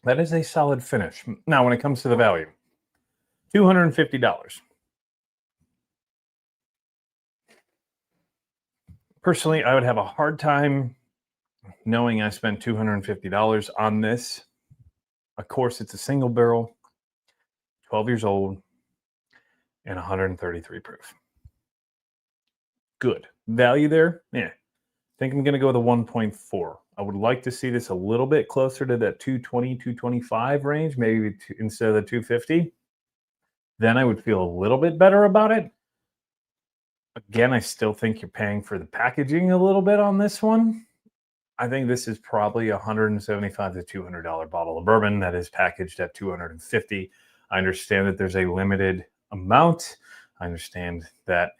[SPEAKER 1] That is a solid finish. Now, when it comes to the value, $250. Personally, I would have a hard time knowing I spent $250 on this. Of course, it's a single barrel, 12 years old, and 133 proof. Good. Value there? Yeah. I think I'm going to go with a 1.4. I would like to see this a little bit closer to that 220, 225 range, maybe instead of the 250. Then I would feel a little bit better about it. Again, I still think you're paying for the packaging a little bit on this one. I think this is probably a $175 to $200 bottle of bourbon that is packaged at $250. I understand that there's a limited amount. I understand that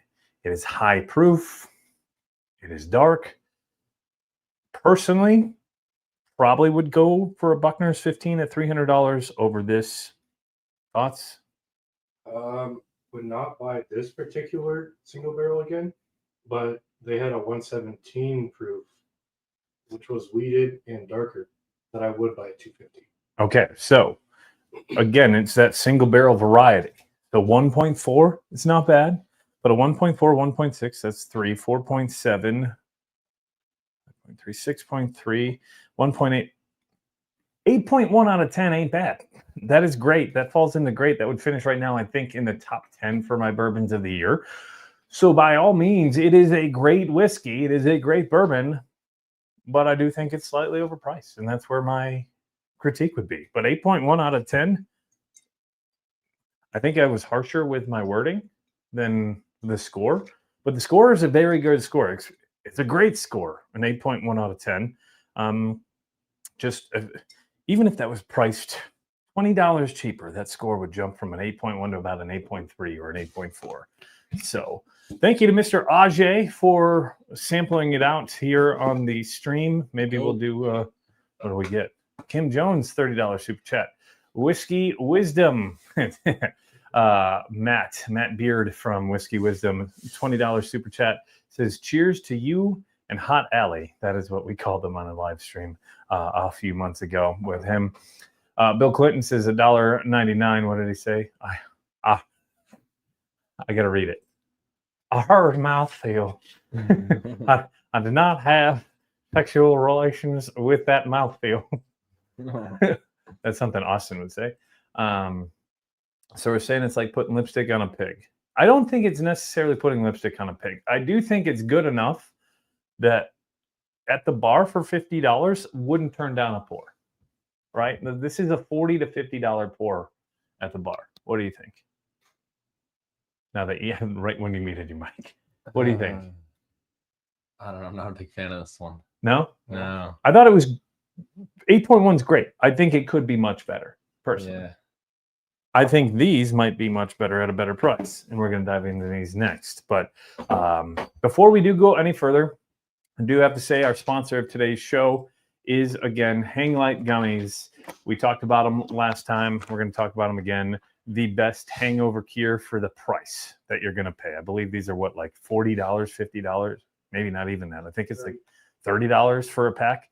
[SPEAKER 1] it is high proof. It is dark. Personally, probably would go for a Buckner's 15 at $300 over this. Thoughts?
[SPEAKER 3] Would not buy this particular single barrel again, but they had a 117 proof, which was weeded and darker, that I would buy at $250.
[SPEAKER 1] Okay, so again, it's that single barrel variety. The 1.4, it's not bad, but a 1.4, 1.6, that's 3, 4.7, 5.3, 6.3, 1.8. 8.1 out of 10 ain't bad. That is great. That falls into great. That would finish right now, I think, in the top 10 for my bourbons of the year. So by all means, it is a great whiskey. It is a great bourbon, but I do think it's slightly overpriced, and that's where my critique would be. But 8.1 out of 10, I think I was harsher with my wording than the score, but the score is a very good score. It's a great score, an 8.1 out of 10. Even if that was priced $20 cheaper, that score would jump from an 8.1 to about an 8.3 or an 8.4. So thank you to Mr. Ajay for sampling it out here on the stream. Maybe we'll do, what do we get? Kim Jones, $30 super chat. Whiskey Wisdom. Matt Beard from Whiskey Wisdom, $20 super chat, says, cheers to you and Hot Alley. That is what we called them on a live stream a few months ago with him. Bill Clinton says $1.99. What did he say? I got to read it. I heard mouthfeel. I did not have sexual relations with that mouthfeel. That's something Austin would say. So we're saying it's like putting lipstick on a pig. I don't think it's necessarily putting lipstick on a pig. I do think it's good enough that at the bar for $50 wouldn't turn down a pour, right? This is a $40 to $50 pour at the bar. What do you think? Now that you right when you muted your mic, what do you think?
[SPEAKER 4] I don't know. I'm not a big fan of this one.
[SPEAKER 1] No?
[SPEAKER 4] No.
[SPEAKER 1] I thought it was 8.1 is great. I think it could be much better, personally.
[SPEAKER 4] Yeah.
[SPEAKER 1] I think these might be much better at a better price, and we're going to dive into these next. But before we do go any further, I do have to say our sponsor of today's show is, again, Hang Light Gummies. We talked about them last time. We're going to talk about them again. The best hangover cure for the price that you're going to pay. I believe these are what, like $40, $50, maybe not even that. I think it's like $30 for a pack.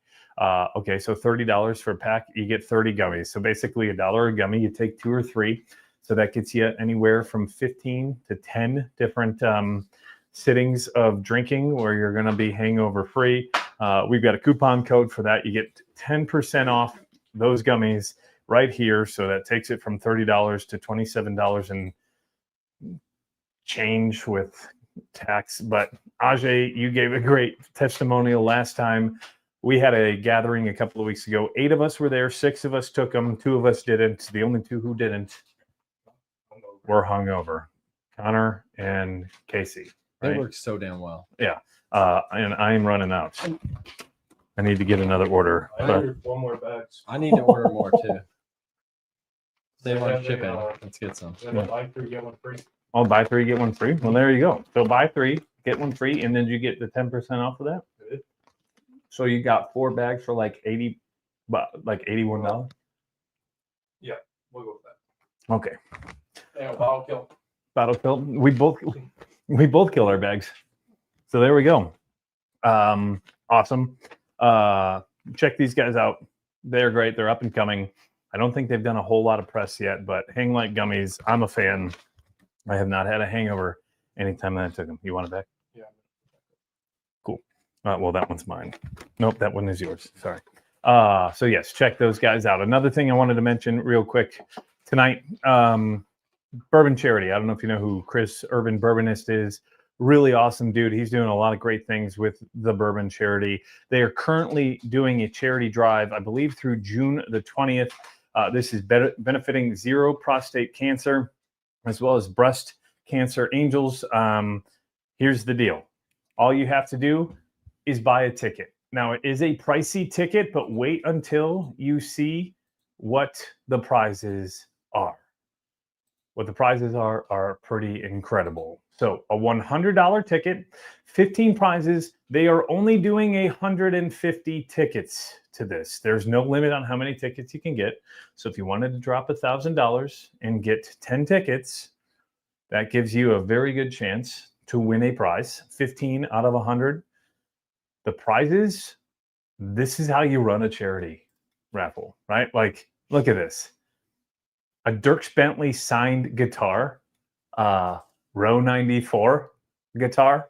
[SPEAKER 1] Okay, so $30 for a pack, you get 30 gummies. So basically $1 a gummy, you take 2 or 3. So that gets you anywhere from 15 to 10 different sittings of drinking where you're going to be hangover free. We've got a coupon code for that. You get 10% off those gummies right here. So that takes it from $30 to $27 and change with tax. But Ajay, you gave a great testimonial last time. We had a gathering a couple of weeks ago. 8 of us were there. 6 of us took them. 2 of us didn't. The only 2 who didn't were hungover. Connor and Casey.
[SPEAKER 4] It
[SPEAKER 1] Right?
[SPEAKER 4] works so damn well.
[SPEAKER 1] Yeah. And I'm running out. I need to get another order.
[SPEAKER 3] I
[SPEAKER 1] But
[SPEAKER 3] ordered 1 more bag.
[SPEAKER 4] I need to order more too. Save
[SPEAKER 3] Yeah,
[SPEAKER 4] on
[SPEAKER 3] they,
[SPEAKER 4] shipping. Let's get some.
[SPEAKER 3] Then buy 3, get 1 free.
[SPEAKER 1] I'll buy 3, get 1 free. Well, there you go. So buy 3, get 1 free, and then you get the 10% off of that.
[SPEAKER 3] Good.
[SPEAKER 1] So you got 4 bags for like $80, but like $81.
[SPEAKER 3] Yeah, we'll go with that.
[SPEAKER 1] Okay.
[SPEAKER 3] Yeah, bottle kill.
[SPEAKER 1] Battle kill. We both kill our bags. So there we go. Awesome. Check these guys out. They're great. They're up and coming. I don't think they've done a whole lot of press yet, but Hang Light Gummies, I'm a fan. I have not had a hangover anytime that I took them. You want it back?
[SPEAKER 3] Yeah.
[SPEAKER 1] Cool. Well, that one's mine. Nope, that one is yours. Sorry. So yes, check those guys out. Another thing I wanted to mention real quick tonight, Bourbon Charity. I don't know if you know who Chris Urban Bourbonist is. Really awesome dude. He's doing a lot of great things with the Bourbon Charity. They are currently doing a charity drive, I believe, through June the 20th. This is benefiting Zero Prostate Cancer, as well as Breast Cancer Angels. Here's the deal. All you have to do is buy a ticket. Now, it is a pricey ticket, but wait until you see what the prizes are. What the prizes are pretty incredible. So a $100 ticket, 15 prizes. They are only doing 150 tickets to this. There's no limit on how many tickets you can get. So if you wanted to drop $1,000 and get 10 tickets, that gives you a very good chance to win a prize, 15 out of 100. The prizes, this is how you run a charity raffle, right? Like, look at this. A Dierks Bentley signed guitar, Row 94 guitar,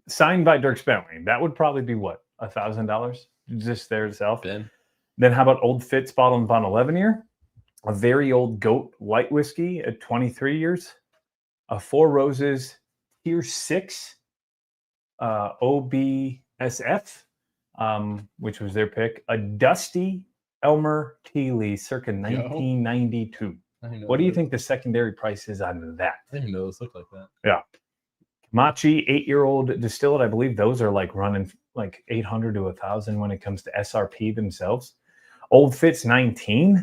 [SPEAKER 1] signed by Dierks Bentley. That would probably be what, $1,000 just there itself.
[SPEAKER 4] Ben.
[SPEAKER 1] Then how about Old Fitz bottled and bond 11 year, a very old Goat light whiskey at 23 years, a Four Roses Tier 6 OBSF, which was their pick, a Dusty Elmer Tealy circa 1992. What do you think the secondary price is on that?
[SPEAKER 4] I didn't even know those looked like that.
[SPEAKER 1] Yeah. Machi 8-year-old distilled. I believe those are like running like 800 to 1,000 when it comes to SRP themselves. Old Fitz 19.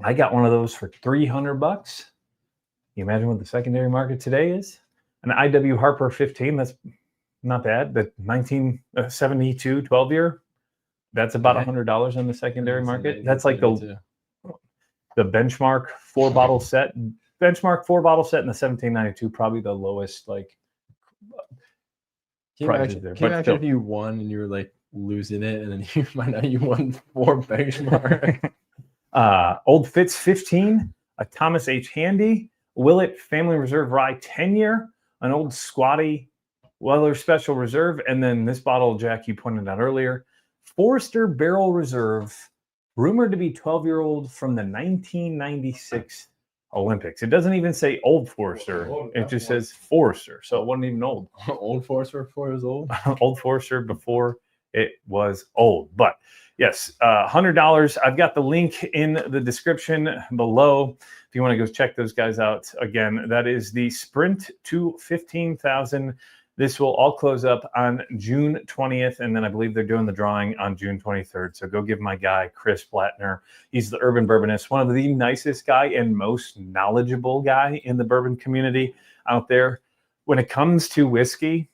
[SPEAKER 1] I got one of those for $300. You imagine what the secondary market today is? An IW Harper 15, that's not bad. The 1972 12-year, that's about $100 on the secondary market. That's like the benchmark 4-bottle set. Benchmark 4-bottle set in the 1792, probably the lowest like prices there.
[SPEAKER 4] Can you
[SPEAKER 1] But
[SPEAKER 4] imagine if you won and you were like losing it, and then you find out you won 4 benchmark?
[SPEAKER 1] Old Fitz 15, a Thomas H. Handy, Willett Family Reserve Rye 10-year, an old Squatty Weller Special Reserve, and then this bottle, Jack, you pointed out earlier, Forester Barrel Reserve, rumored to be 12-year-old from the 1996 Olympics. It doesn't even say Old Forester. It just says Forester, so it wasn't even old.
[SPEAKER 4] Old Forester before it was old.
[SPEAKER 1] Old Forester before it was old. But yes, $100. I've got the link in the description below if you want to go check those guys out. Again, that is the Sprint to 15,000. This will all close up on June 20th, and then I believe they're doing the drawing on June 23rd. So go give my guy, Chris Blattner. He's the Urban Bourbonist, one of the nicest guy and most knowledgeable guy in the bourbon community out there. When it comes to whiskey,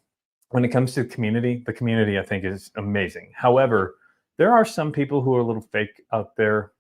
[SPEAKER 1] when it comes to the community, I think, is amazing. However, there are some people who are a little fake out there.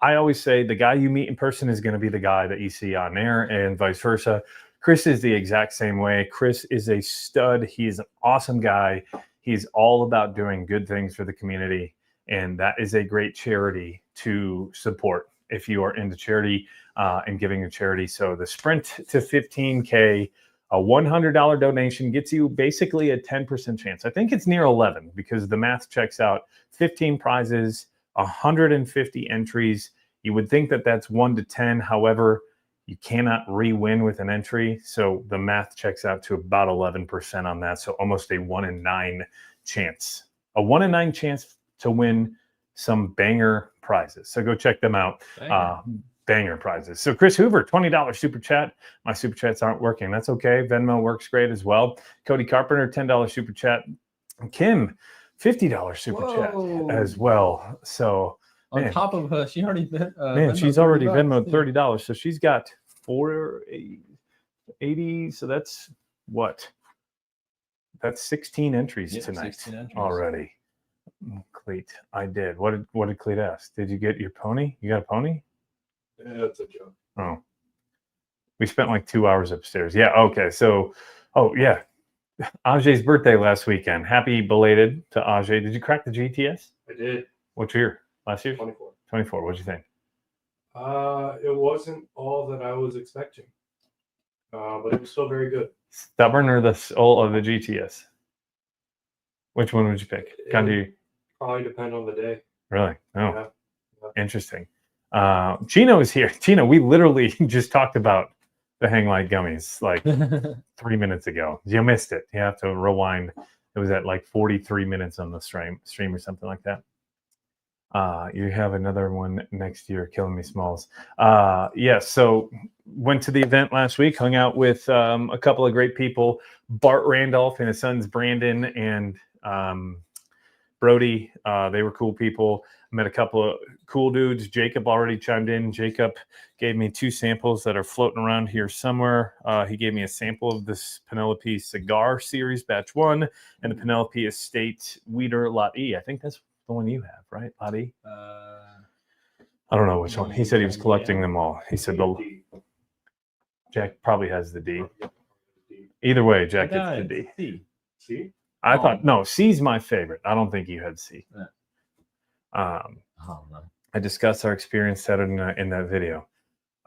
[SPEAKER 1] I always say the guy you meet in person is going to be the guy that you see on air, and vice versa. Chris is the exact same way. Chris is a stud. He's an awesome guy. He's all about doing good things for the community, and that is a great charity to support if you are into charity and giving to charity. So the Sprint to 15K, a $100 donation gets you basically a 10% chance. I think it's near 11 because the math checks out. 15 prizes, 150 entries. You would think that that's 1 to 10. However, you cannot re-win with an entry. So the math checks out to about 11% on that. So almost a 1 in 9 chance. A 1 in 9 chance to win some banger prizes. So go check them out. Banger prizes. So Chris Hoover, $20 super chat. My super chats aren't working. That's okay. Venmo works great as well. Cody Carpenter, $10 super chat. Kim, $50 super chat as well. So
[SPEAKER 4] on top of she already
[SPEAKER 1] she's already Venmoed $30. So she's got $480. So that's what? That's 16 entries tonight 16 entries. Already. Cleet, I did. What did Cleet ask? Did you get your pony? You got a pony?
[SPEAKER 3] Yeah, that's a joke.
[SPEAKER 1] Oh, we spent like 2 hours upstairs. Yeah. Okay. So, yeah, Ajay's birthday last weekend. Happy belated to Ajay. Did you crack the GTS?
[SPEAKER 3] I did.
[SPEAKER 1] What year? Last year?
[SPEAKER 3] 24.
[SPEAKER 1] 24. What'd you think?
[SPEAKER 3] It wasn't all that I was expecting, but it was still very good.
[SPEAKER 1] Stubborn or the soul of the GTS? Which one would you pick?
[SPEAKER 3] Probably depend on the day.
[SPEAKER 1] Really? Oh,
[SPEAKER 3] Yeah.
[SPEAKER 1] Interesting. Chino is here. Chino, we literally just talked about the Hang Light gummies like 3 minutes ago. You missed it. You have to rewind. It was at like 43 minutes on the stream or something like that. You have another one next year, Killing Me Smalls. So went to the event last week, hung out with a couple of great people, Bart Randolph and his sons Brandon and Brody. They were cool people. Met a couple of cool dudes. Jacob already chimed in. Jacob gave me 2 samples that are floating around here somewhere. He gave me a sample of this Penelope Cigar Series Batch 1 and the Penelope Estate Weeder Lot E. I think that's the one you have, right, Lot E? I don't know which one. He said he was collecting them all. He said Jack probably has the D. Either way, Jack gets the D.
[SPEAKER 3] C?
[SPEAKER 1] I thought, no, C's my favorite. I don't think you had C.
[SPEAKER 2] Yeah.
[SPEAKER 1] I discussed our experience said in that video.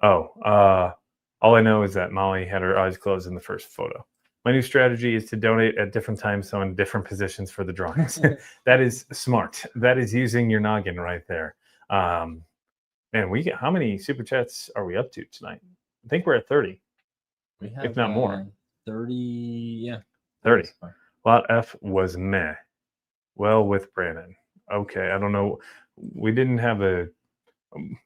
[SPEAKER 1] All I know is that Molly had her eyes closed in the first photo. My new strategy is to donate at different times, so in different positions for the drawings. That is smart. That is using your noggin right there. Man, how many super chats are we up to tonight? I think we're at 30.
[SPEAKER 2] We have,
[SPEAKER 1] if not more.
[SPEAKER 2] 30, yeah.
[SPEAKER 1] 30. Lot F was meh. Well, with Brandon. Okay, I don't know. We didn't have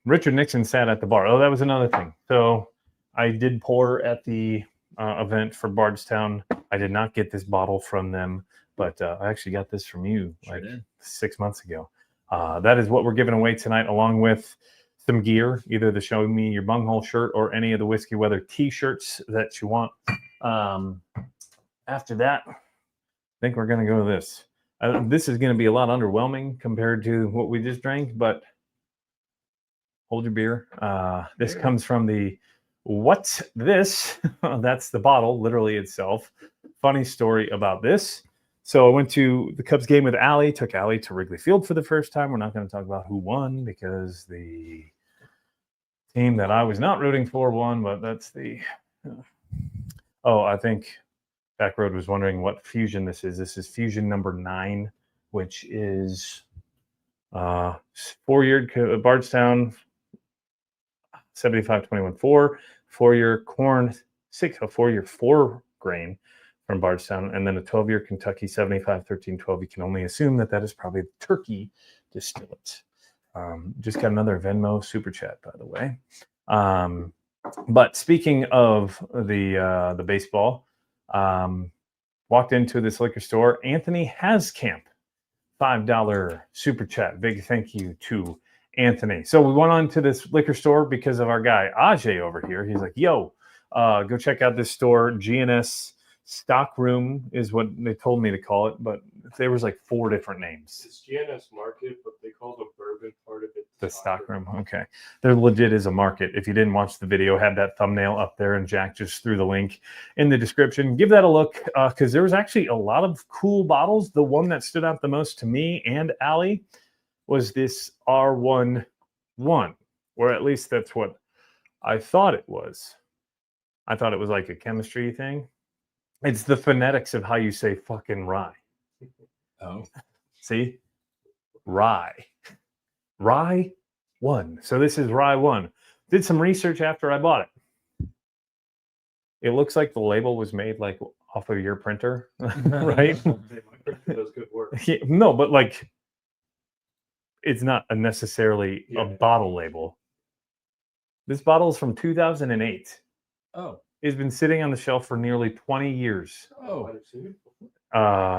[SPEAKER 1] Richard Nixon sat at the bar. Oh, that was another thing. So I did pour at the event for Bardstown. I did not get this bottle from them, but I actually got this from you 6 months ago. That is what we're giving away tonight, along with some gear, either the Show Me Your Bunghole shirt or any of the Whiskey Weather t-shirts that you want. After that, I think we're going to go to this. This is going to be a lot underwhelming compared to what we just drank, but hold your beer. This comes from the What's This? That's the bottle, literally itself. Funny story about this. So I went to the Cubs game with Allie, took Allie to Wrigley Field for the first time. We're not going to talk about who won because the team that I was not rooting for won, but that's the... I think Backroad was wondering what fusion this is. This is fusion number 9, which is 4-year Bardstown 75-21-4, 4-year corn 6, a 4-year 4 grain from Bardstown, and then a 12-year Kentucky 75-13-12. You can only assume that is probably the turkey distillate. Just got another Venmo super chat, by the way. But speaking of the baseball, walked into this liquor store. Anthony Hascamp, $5 super chat. Big thank you to Anthony. So we went on to this liquor store because of our guy Ajay over here. He's like, yo, go check out this store. GNS Stockroom is what they told me to call it, but there was like 4 different names.
[SPEAKER 3] It's GNS Market, but they call the bourbon part of it
[SPEAKER 1] the Stockroom. Okay. They're legit as a market. If you didn't watch the video, have that thumbnail up there, and Jack just threw the link in the description. Give that a look because there was actually a lot of cool bottles. The one that stood out the most to me and Allie was this R11, or at least that's what I thought it was. I thought it was like a chemistry thing. It's the phonetics of how you say fucking rye.
[SPEAKER 2] Oh.
[SPEAKER 1] See? Rye. Rye 1. So this is Rye 1. Did some research after I bought it. It looks like the label was made like off of your printer, right?
[SPEAKER 3] My printer does good work.
[SPEAKER 1] Yeah, no, but like it's not necessarily a bottle label. This bottle is from 2008.
[SPEAKER 2] Oh.
[SPEAKER 1] It's been sitting on the shelf for nearly 20 years.
[SPEAKER 2] Oh.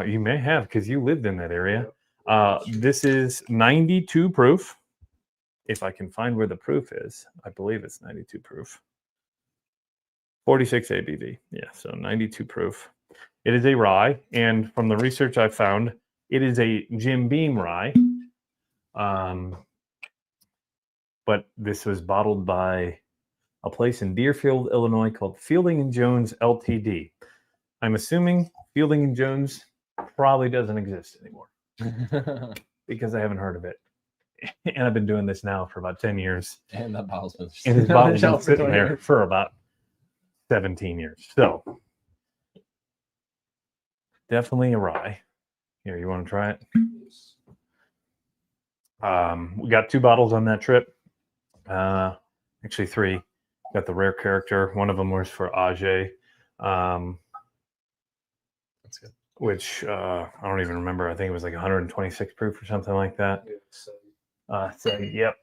[SPEAKER 1] You may have because you lived in that area. This is 92 proof. If I can find where the proof is, I believe it's 92 proof. 46 ABV. Yeah, so 92 proof. It is a rye, and from the research I found, it is a Jim Beam rye. But this was bottled by a place in Deerfield, Illinois called Fielding and Jones Ltd. I'm assuming Fielding and Jones probably doesn't exist anymore because I haven't heard of it. And I've been doing this now for about 10 years.
[SPEAKER 2] And that bottle's been
[SPEAKER 1] And his bottle's been sitting there for about 17 years. So definitely a rye. Here, you want to try it? We got 2 bottles on that trip. Actually 3. Got the rare character. One of them was for Ajay.
[SPEAKER 2] That's good.
[SPEAKER 1] Which I don't even remember. I think it was like 126 proof or something like that. Yep.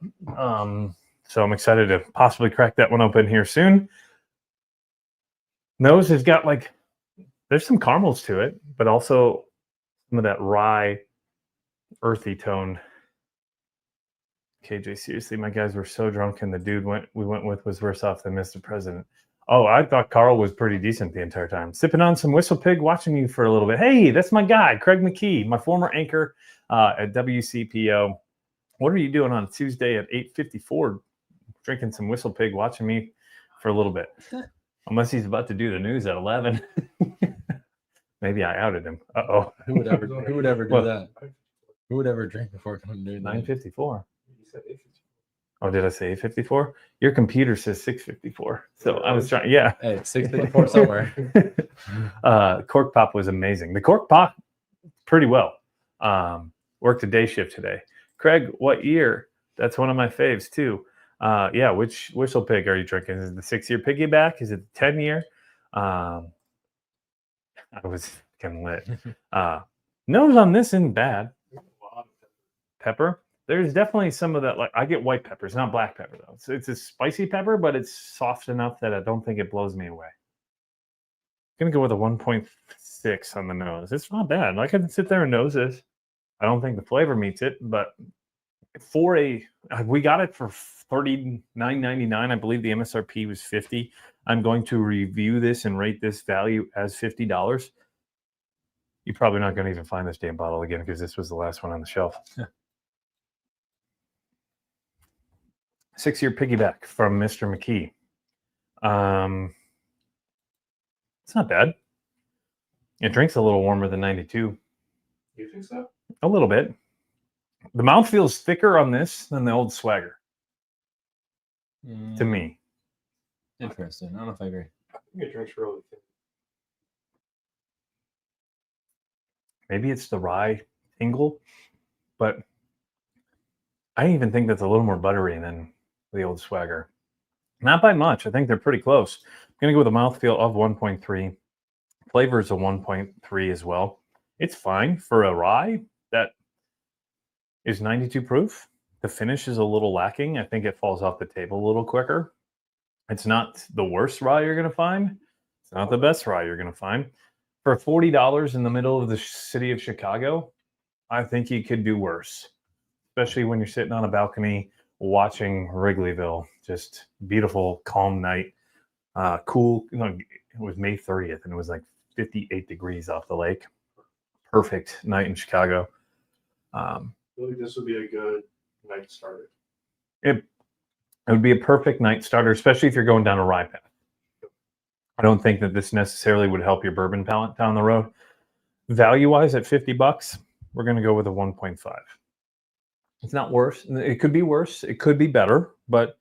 [SPEAKER 1] So I'm excited to possibly crack that one open here soon. Nose has got like, there's some caramels to it, but also some of that rye, earthy tone. KJ, seriously, my guys were so drunk, and the dude we went with was worse off than Mr. President. Oh, I thought Carl was pretty decent the entire time. Sipping on some Whistle Pig, watching you for a little bit. Hey, that's my guy, Craig McKee, my former anchor at WCPO. What are you doing on Tuesday at 8:54? Drinking some Whistle Pig, watching me for a little bit. Unless he's about to do the news at 11. Maybe I outed him. Uh-oh.
[SPEAKER 2] Who would ever do that? Who would ever drink before coming to do that?
[SPEAKER 1] 9:54. Oh, did I say 8:54? Your computer says 6:54. So I was trying, yeah.
[SPEAKER 2] Hey, 6:54 somewhere.
[SPEAKER 1] Cork Pop was amazing. The Cork Pop, pretty well. Worked a day shift today. Craig, what year? That's one of my faves too. Yeah, which Whistle Pig are you drinking? Is it the 6-year piggyback? Is it the 10-year? I was fucking lit. Nose on this isn't bad. Pepper. There's definitely some of that. Like I get white peppers, not black pepper though. So it's a spicy pepper, but it's soft enough that I don't think it blows me away. I'm gonna go with a 1.6 on the nose. It's not bad. I can sit there and nose this. I don't think the flavor meets it, but for we got it for $39.99. I believe the MSRP was $50. I'm going to review this and rate this value as $50. You're probably not going to even find this damn bottle again because this was the last one on the shelf. 6-year piggyback from Mr. McKee. It's not bad. It drinks a little warmer than 92.
[SPEAKER 3] You think so?
[SPEAKER 1] A little bit. The mouth feels thicker on this than the old Swagger, to me.
[SPEAKER 2] Interesting. I don't know if I agree.
[SPEAKER 3] I think it drinks really thin.
[SPEAKER 1] Maybe it's the rye tingle, but I even think that's a little more buttery than the old Swagger. Not by much. I think they're pretty close. I'm going to go with a mouthfeel of 1.3. Flavor is a 1.3 as well. It's fine for a rye that is 92 proof. The finish is a little lacking. I think it falls off the table a little quicker. It's not the worst rye you're going to find. It's not the best rye you're going to find. For $40 in the middle of the city of Chicago, I think you could do worse, especially when you're sitting on a balcony watching Wrigleyville. Just beautiful, calm night. Cool. You know, it was May 30th, and it was like 58 degrees off the lake. Perfect night in Chicago.
[SPEAKER 3] I feel like this would be a good night starter.
[SPEAKER 1] It would be a perfect night starter, especially if you're going down a rye path. I don't think that this necessarily would help your bourbon palate down the road. Value-wise, at $50, we're going to go with a 1.5. It's not worse. It could be worse. It could be better, but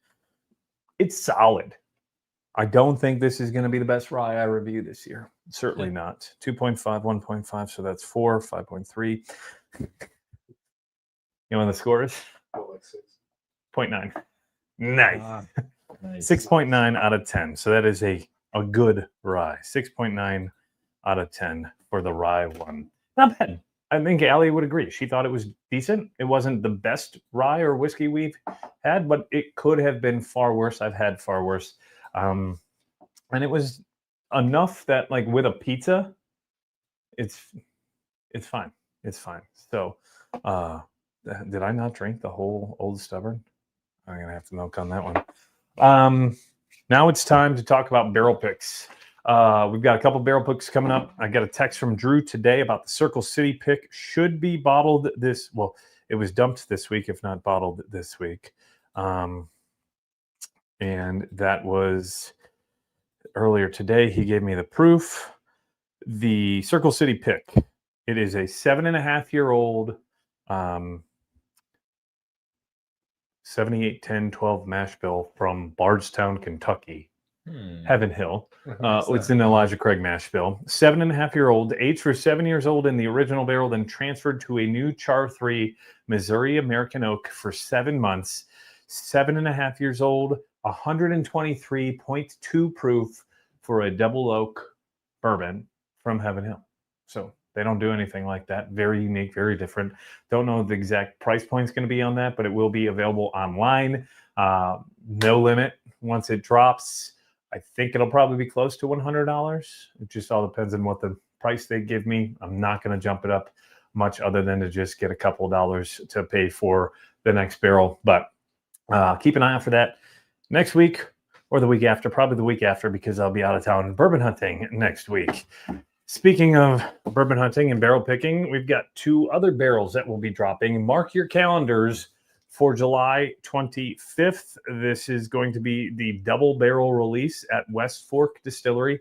[SPEAKER 1] it's solid. I don't think this is going to be the best rye I review this year. Certainly not. 2.5, 1.5, so that's 4, 5.3. You know what the score is?
[SPEAKER 3] Oh, like 6.
[SPEAKER 1] 0.9. Nice.
[SPEAKER 2] Nice.
[SPEAKER 1] 6.9 out of 10. So that is a good rye. 6.9 out of 10 for the rye one. Not bad. I think Allie would agree. She thought it was decent. It wasn't the best rye or whiskey we've had, but it could have been far worse. I've had far worse. And it was enough that, like, with a pizza, it's fine. It's fine. So, did I not drink the whole Old Stubborn? I'm gonna have to milk on that one. Now it's time to talk about barrel picks. We've got a couple barrel picks coming up. I got a text from Drew today about the Circle City pick. Should be bottled this. Well, it was dumped this week, if not bottled this week. And that was earlier today. He gave me the proof. The Circle City pick. It is a 7.5-year-old 78-10-12 mash bill from Bardstown, Kentucky. Heaven Hill. It's an Elijah Craig mash bill. 7.5-year-old, aged for 7 years old in the original barrel, then transferred to a new Char 3 Missouri American Oak for 7 months. 7.5 years old, 123.2 proof for a double oak bourbon from Heaven Hill. So they don't do anything like that. Very unique, very different. Don't know the exact price point is going to be on that, but it will be available online. No limit once it drops. I think it'll probably be close to $100. It just all depends on what the price they give me. I'm not going to jump it up much other than to just get a couple of dollars to pay for the next barrel. But keep an eye out for that next week or the week after, probably the week after, because I'll be out of town bourbon hunting next week. Speaking of bourbon hunting and barrel picking, we've got 2 other barrels that will be dropping. Mark your calendars for July 25th. This is going to be the double barrel release at West Fork Distillery.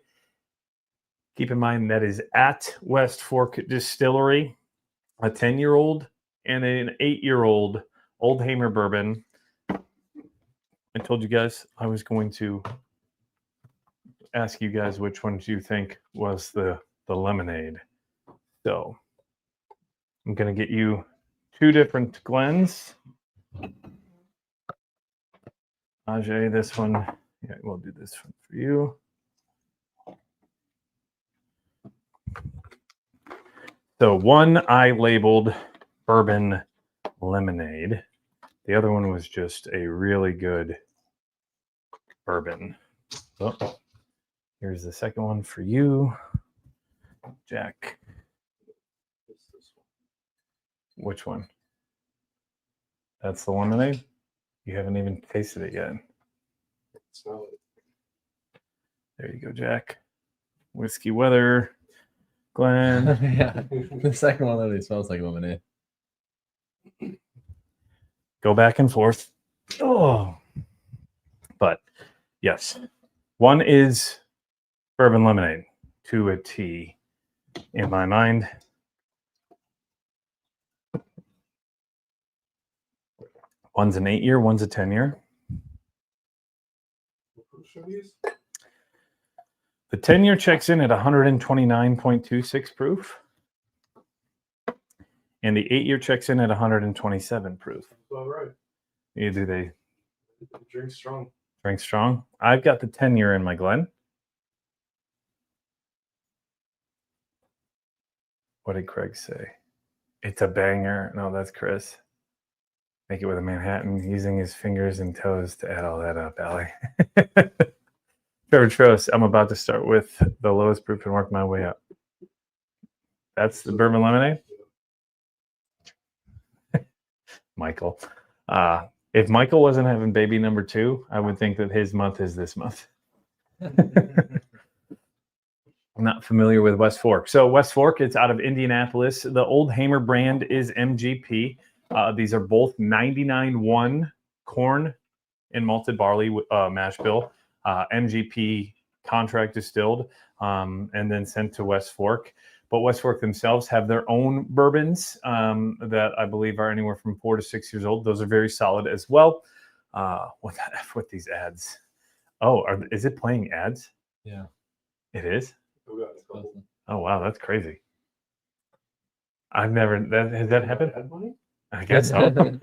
[SPEAKER 1] Keep in mind that is at West Fork Distillery, a 10-year-old and an 8-year-old Old Hamer bourbon. I told you guys I was going to ask you guys which one do you think was the lemonade. So I'm going to get you 2 different Glens. Ajay, this one. Yeah, we'll do this one for you. So one I labeled bourbon lemonade. The other one was just a really good bourbon. Oh, here's the second one for you, Jack. Which one? That's the lemonade. You haven't even tasted it yet.
[SPEAKER 3] Smell it.
[SPEAKER 1] There you go, Jack. Whiskey Weather, Glenn.
[SPEAKER 2] Yeah. The second one literally smells like lemonade.
[SPEAKER 1] Go back and forth. Oh, but yes, one is bourbon lemonade to a T in my mind. One's an 8-year, one's a 10-year.
[SPEAKER 3] What proofs are these?
[SPEAKER 1] The 10-year checks in at 129.26 proof, and the 8-year checks in at 127 proof.
[SPEAKER 3] That's all right.
[SPEAKER 1] Do they
[SPEAKER 3] Drink strong.
[SPEAKER 1] drink strong? I've got the 10-year in my Glen. What did Craig say? It's a banger. No, that's Chris. Make it with a Manhattan, using his fingers and toes to add all that up, Allie. Trevor Trost, I'm about to start with the lowest proof and work my way up. That's the bourbon lemonade? Michael. If Michael wasn't having baby number 2, I would think that his month is this month. I'm not familiar with West Fork. So West Fork, it's out of Indianapolis. The Old Hamer brand is MGP. These are both 99.1 corn and malted barley mash bill. MGP contract distilled and then sent to West Fork. But West Fork themselves have their own bourbons that I believe are anywhere from 4 to 6 years old. Those are very solid as well. What the F with these ads? Oh, is it playing ads?
[SPEAKER 2] Yeah.
[SPEAKER 1] It is?
[SPEAKER 2] Awesome.
[SPEAKER 1] Oh, wow, that's crazy. I've never, has that happened?
[SPEAKER 3] Ad money?
[SPEAKER 1] I guess so.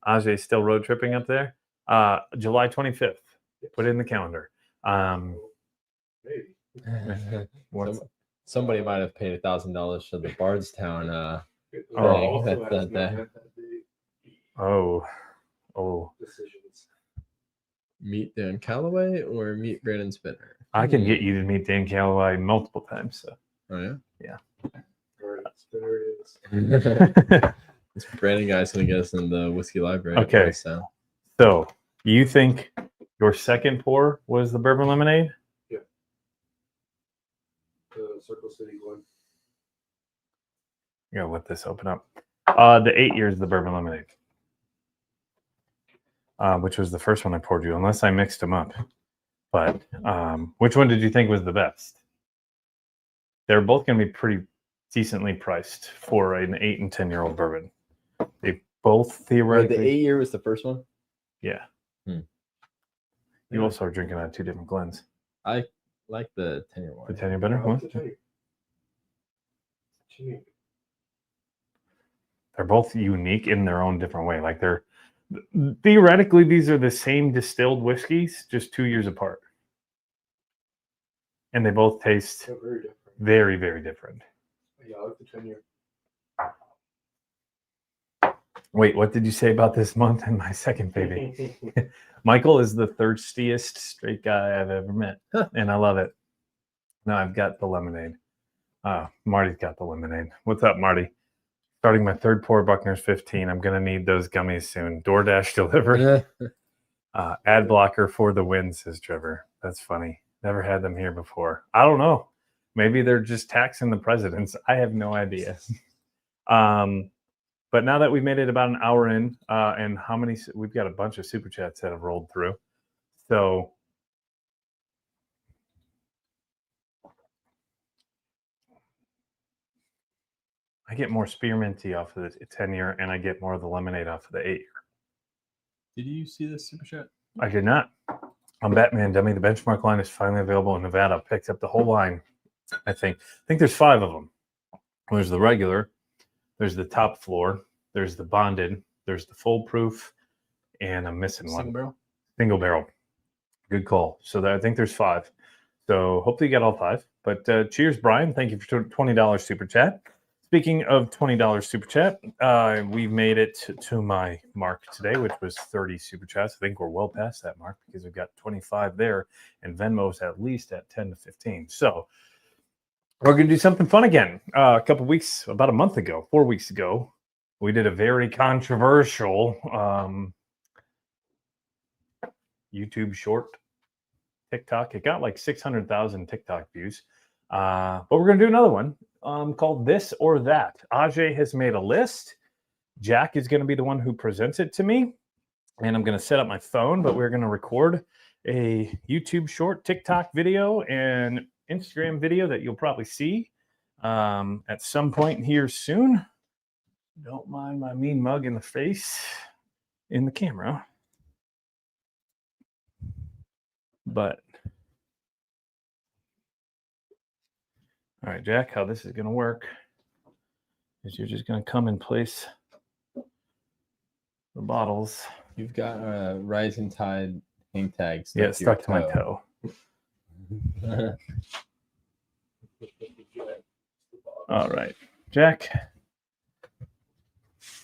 [SPEAKER 1] Ajay's still road tripping up there. July 25th. Put it in the calendar.
[SPEAKER 3] Maybe.
[SPEAKER 2] Somebody might have paid $1,000 to the Bardstown.
[SPEAKER 3] Also
[SPEAKER 2] that-
[SPEAKER 3] has
[SPEAKER 2] that-
[SPEAKER 3] not had that big
[SPEAKER 1] Oh,
[SPEAKER 3] decisions.
[SPEAKER 2] Meet Dan Calloway or meet Brandon Spinner?
[SPEAKER 1] I can get you to meet Dan Calloway multiple times. So.
[SPEAKER 2] Oh yeah.
[SPEAKER 3] All right, Spinner it is.
[SPEAKER 2] This Brandon guy's gonna get us in the whiskey library.
[SPEAKER 1] Okay.
[SPEAKER 2] Bardstown.
[SPEAKER 1] So you think your second pour was the bourbon lemonade?
[SPEAKER 3] The Circle City one.
[SPEAKER 1] Yeah, let this open up. The 8 years the bourbon lemonade, which was the first one I poured you, unless I mixed them up. But which one did you think was the best? They're both going to be pretty decently priced for an 8 and 10-year-old bourbon. They both
[SPEAKER 2] Right,
[SPEAKER 1] theoretically.
[SPEAKER 2] the 8-year was the first one.
[SPEAKER 1] Yeah.
[SPEAKER 2] Hmm.
[SPEAKER 1] You also are drinking out of 2 different Glens.
[SPEAKER 2] I like the 10-year one.
[SPEAKER 1] The 10-year better
[SPEAKER 3] I
[SPEAKER 1] one.
[SPEAKER 3] like to tell you. Gee,
[SPEAKER 1] They're both unique in their own different way. Like they're theoretically, these are the same distilled whiskeys, just 2 years apart. And they both taste
[SPEAKER 3] they're very different.
[SPEAKER 1] very, very different.
[SPEAKER 3] Yeah, I like the 10-year.
[SPEAKER 1] Wait, what did you say about this month and my second baby? Michael is the thirstiest straight guy I've ever met, and I love it. Now I've got the lemonade. Marty's got the lemonade. What's up, Marty? Starting my third pour, Buckner's 15. I'm going to need those gummies soon. DoorDash delivery. Ad blocker for the win, says Trevor. That's funny. Never had them here before. I don't know. Maybe they're just taxing the presidents. I have no idea. But now that we've made it about an hour in, and how many, we've got a bunch of super chats that have rolled through. So I get more spearminty off of the 10-year, and I get more of the lemonade off of the 8-year.
[SPEAKER 2] Did you see this super chat?
[SPEAKER 1] I did not. I'm Batman Dummy. The benchmark line is finally available in Nevada. Picked up the whole line. I think there's 5 of them. There's the regular. There's the top floor. There's the bonded. There's the full proof, and I'm missing one.
[SPEAKER 2] Single barrel.
[SPEAKER 1] Single barrel. Good call. So I think there's 5. So hopefully you got all 5. But cheers, Brian. Thank you for $20 super chat. Speaking of $20 super chat, we've made it to my mark today, which was 30 super chats. I think we're well past that mark because we've got 25 there, and Venmo's at least at 10 to 15. So we're going to do something fun again. A couple weeks, about a month ago, 4 weeks ago, we did a very controversial YouTube short TikTok. It got like 600,000 TikTok views. But we're going to do another one called This or That. Ajay has made a list. Jack is going to be the one who presents it to me. And I'm going to set up my phone, but we're going to record a YouTube short, TikTok video, and Instagram video that you'll probably see at some point here soon. Don't mind my mean mug in the face in the camera. But, all right, Jack, how this is going to work is you're just going to come and place the bottles.
[SPEAKER 2] You've got a Rising Tide hang tag.
[SPEAKER 1] Yeah, it's stuck to my toe. All right, Jack.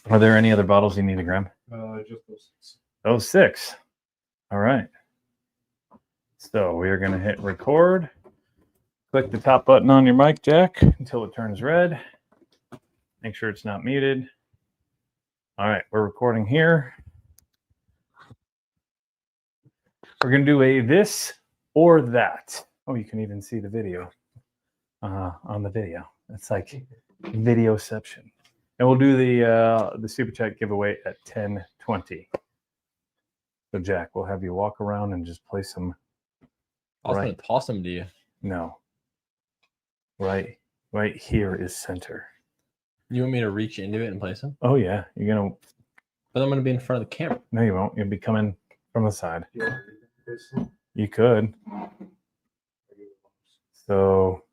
[SPEAKER 1] Are there any other bottles you need to grab?
[SPEAKER 3] Just those 6.
[SPEAKER 1] Those 6. All right. So we are going to hit record. Click the top button on your mic, Jack, until it turns red. Make sure it's not muted. All right, we're recording here. We're going to do a this or that. Oh, you can even see the video on the video. It's like videoception. And we'll do the Super Chat giveaway at 10:20. So, Jack, we'll have you walk around and just play some.
[SPEAKER 2] I was going to toss them to you.
[SPEAKER 1] No. Right here is center.
[SPEAKER 2] You want me to reach into it and place them?
[SPEAKER 1] Oh, yeah. You're going to.
[SPEAKER 2] But I'm going to be in front of the camera.
[SPEAKER 1] No, you won't. You'll be coming from the side.
[SPEAKER 3] Yeah.
[SPEAKER 1] You could. So,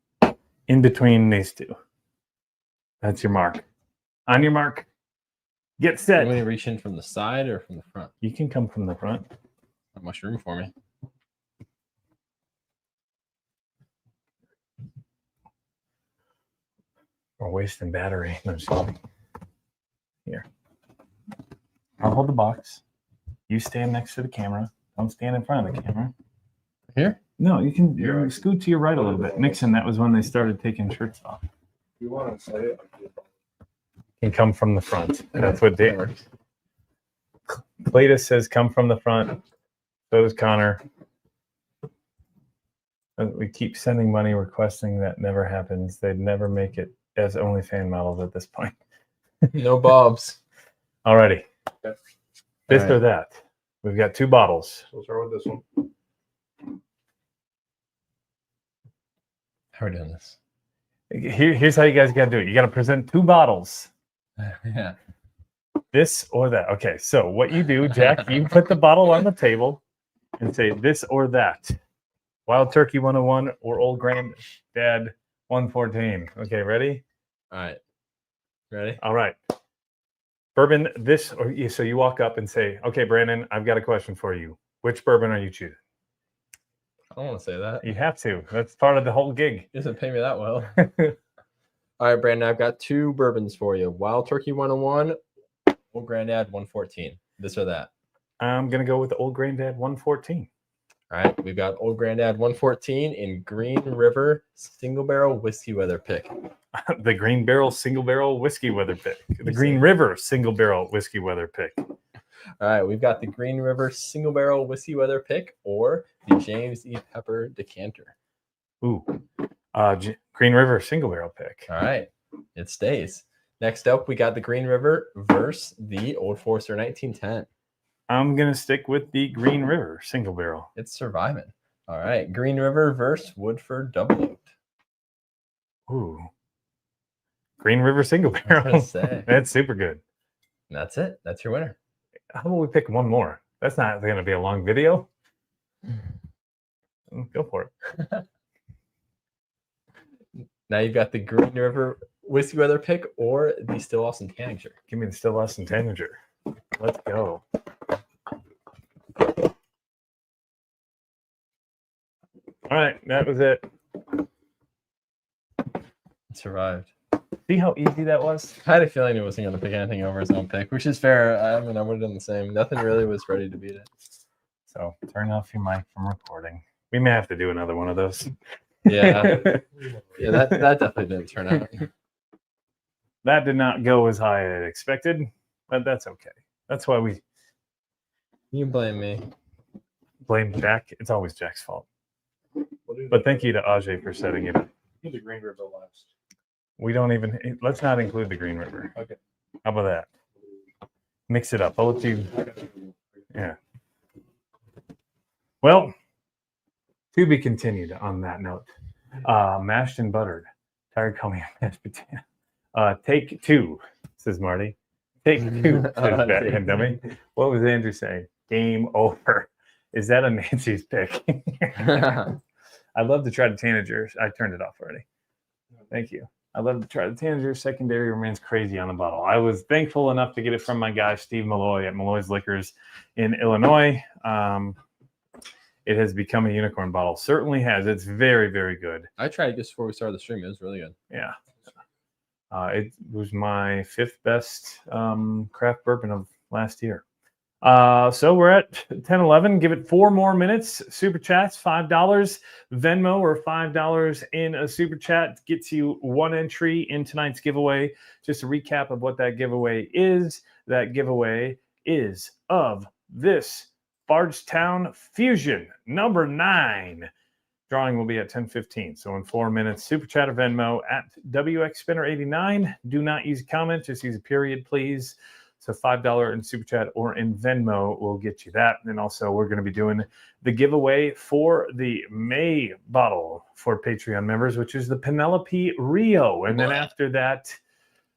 [SPEAKER 1] in between these two. That's your mark. On your mark. Get set.
[SPEAKER 2] You want me to reach in from the side or from the front?
[SPEAKER 1] You can come from the front.
[SPEAKER 2] Not much room for me.
[SPEAKER 1] We're wasting battery. No, just kidding. Here. I'll hold the box. You stand next to the camera. Don't stand in front of the camera.
[SPEAKER 2] Here?
[SPEAKER 1] No, you can scoot to your right a little bit. Nixon, that was when they started taking shirts off.
[SPEAKER 3] If you want to say it,
[SPEAKER 1] Can come from the front. That's what Dave. Cletus says come from the front. So does Connor. We keep sending money requesting that never happens. They'd never make it as OnlyFans models at this point.
[SPEAKER 2] No bobs.
[SPEAKER 1] Alrighty.
[SPEAKER 3] Okay.
[SPEAKER 1] This
[SPEAKER 2] All right.
[SPEAKER 1] or that. We've got 2 bottles.
[SPEAKER 3] we'll start with this one.
[SPEAKER 2] How are we doing this?
[SPEAKER 1] Here's how you guys got to do it. You got to present 2 bottles.
[SPEAKER 2] Yeah.
[SPEAKER 1] This or that. Okay, so what you do, Jack, you put the bottle on the table and say this or that. Wild Turkey 101 or Old Granddad 114. Okay, ready?
[SPEAKER 2] All right. Ready?
[SPEAKER 1] All right. Bourbon, this, or so you walk up and say, okay, Brandon, I've got a question for you. Which bourbon are you choosing?
[SPEAKER 2] I don't want to say that.
[SPEAKER 1] You have to. That's part of the whole gig.
[SPEAKER 2] He doesn't pay me that well. All right, Brandon, I've got 2 bourbons for you. Wild Turkey 101, Old Granddad 114. This or that.
[SPEAKER 1] I'm going to go with Old Granddad 114.
[SPEAKER 2] All right, we've got Old Granddad 114 in Green River Single Barrel Whiskey Weather Pick.
[SPEAKER 1] The Green Barrel Single Barrel Whiskey Weather Pick. The Green River Single Barrel Whiskey Weather Pick.
[SPEAKER 2] All right, we've got the Green River Single Barrel Whiskey Weather Pick or the James E. Pepper Decanter.
[SPEAKER 1] Ooh. Green River Single Barrel Pick.
[SPEAKER 2] All right, it stays. Next up, we got the Green River versus the Old Forester 1910.
[SPEAKER 1] I'm going to stick with the Green River Single Barrel.
[SPEAKER 2] It's surviving. All right, Green River versus Woodford Double Oaked.
[SPEAKER 1] Ooh. Green River Single
[SPEAKER 2] I was
[SPEAKER 1] Barrel.
[SPEAKER 2] gonna say.
[SPEAKER 1] That's super good.
[SPEAKER 2] And that's it. That's your winner.
[SPEAKER 1] How about we pick one more? That's not going to be a long video. Go for it.
[SPEAKER 2] Now you've got the Green River Whiskey Weather Pick or the Still Austin Tanninger.
[SPEAKER 1] Give me the Still Austin Tanninger. Let's go. All right, that was it.
[SPEAKER 2] It survived.
[SPEAKER 1] See how easy that was?
[SPEAKER 2] I had a feeling he wasn't going to pick anything over his own pick, which is fair. I mean, I would have done the same. Nothing really was ready to beat it.
[SPEAKER 1] So turn off your mic from recording. We may have to do another one of those.
[SPEAKER 2] Yeah, yeah, that definitely didn't turn out.
[SPEAKER 1] That did not go as high as I expected, but that's okay. That's why we
[SPEAKER 4] You blame me.
[SPEAKER 1] blame Jack. It's always Jack's fault. But thank you to Ajay for setting it up.
[SPEAKER 3] Do the Green River last.
[SPEAKER 1] We don't even, let's not include the Green River.
[SPEAKER 3] Okay.
[SPEAKER 1] How about that? Mix it up. I'll let you, yeah. Well, to be continued on that note. Mashed and buttered. Tired calling me a mashed potato. Take two, says Marty. Take two, says Batman Dummy. What was Andrew saying? Game over. Is that a Nancy's pick? I'd love to try the Tanager. I turned it off already. Thank you. I'd love to try the Tanager. Secondary remains crazy on the bottle. I was thankful enough to get it from my guy, Steve Malloy at Malloy's Liquors in Illinois. It has become a unicorn bottle. Certainly has. It's very, very good.
[SPEAKER 4] I tried just before we started the stream. It was really good.
[SPEAKER 1] Yeah. It was my 5th best craft bourbon of last year. So we're at 10:11. Give it 4 more minutes. Super chats, $5. Venmo or $5 in a super chat gets you 1 entry in tonight's giveaway. Just a recap of what that giveaway is. That giveaway is of this Bardstown Fusion number 9. Drawing will be at 10:15. So in 4 minutes, super chat or Venmo at WXSpinner89. Do not use a comment, just use a period, please. So $5 in super chat or in Venmo will get you that. And also we're going to be doing the giveaway for the May bottle for Patreon members, which is the Penelope Rio. And then after that,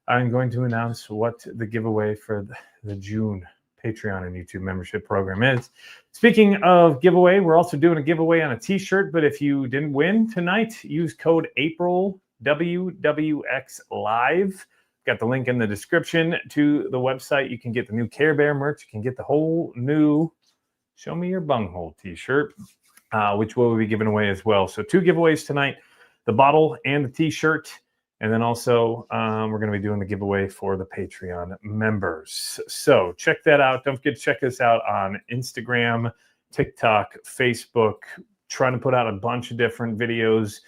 [SPEAKER 1] I'm going to announce what the giveaway for the June Patreon and YouTube membership program is. Speaking of giveaway, we're also doing a giveaway on a t-shirt, but if you didn't win tonight, use code April WWX Live. Got the link in the description to the website. You can get the new Care Bear merch. You can get the whole new Show Me Your Bunghole t-shirt, which we'll be giving away as well. So 2 giveaways tonight, the bottle and the t-shirt. And then also we're going to be doing the giveaway for the Patreon members. So check that out. Don't forget to check us out on Instagram, TikTok, Facebook. Trying to put out a bunch of different videos.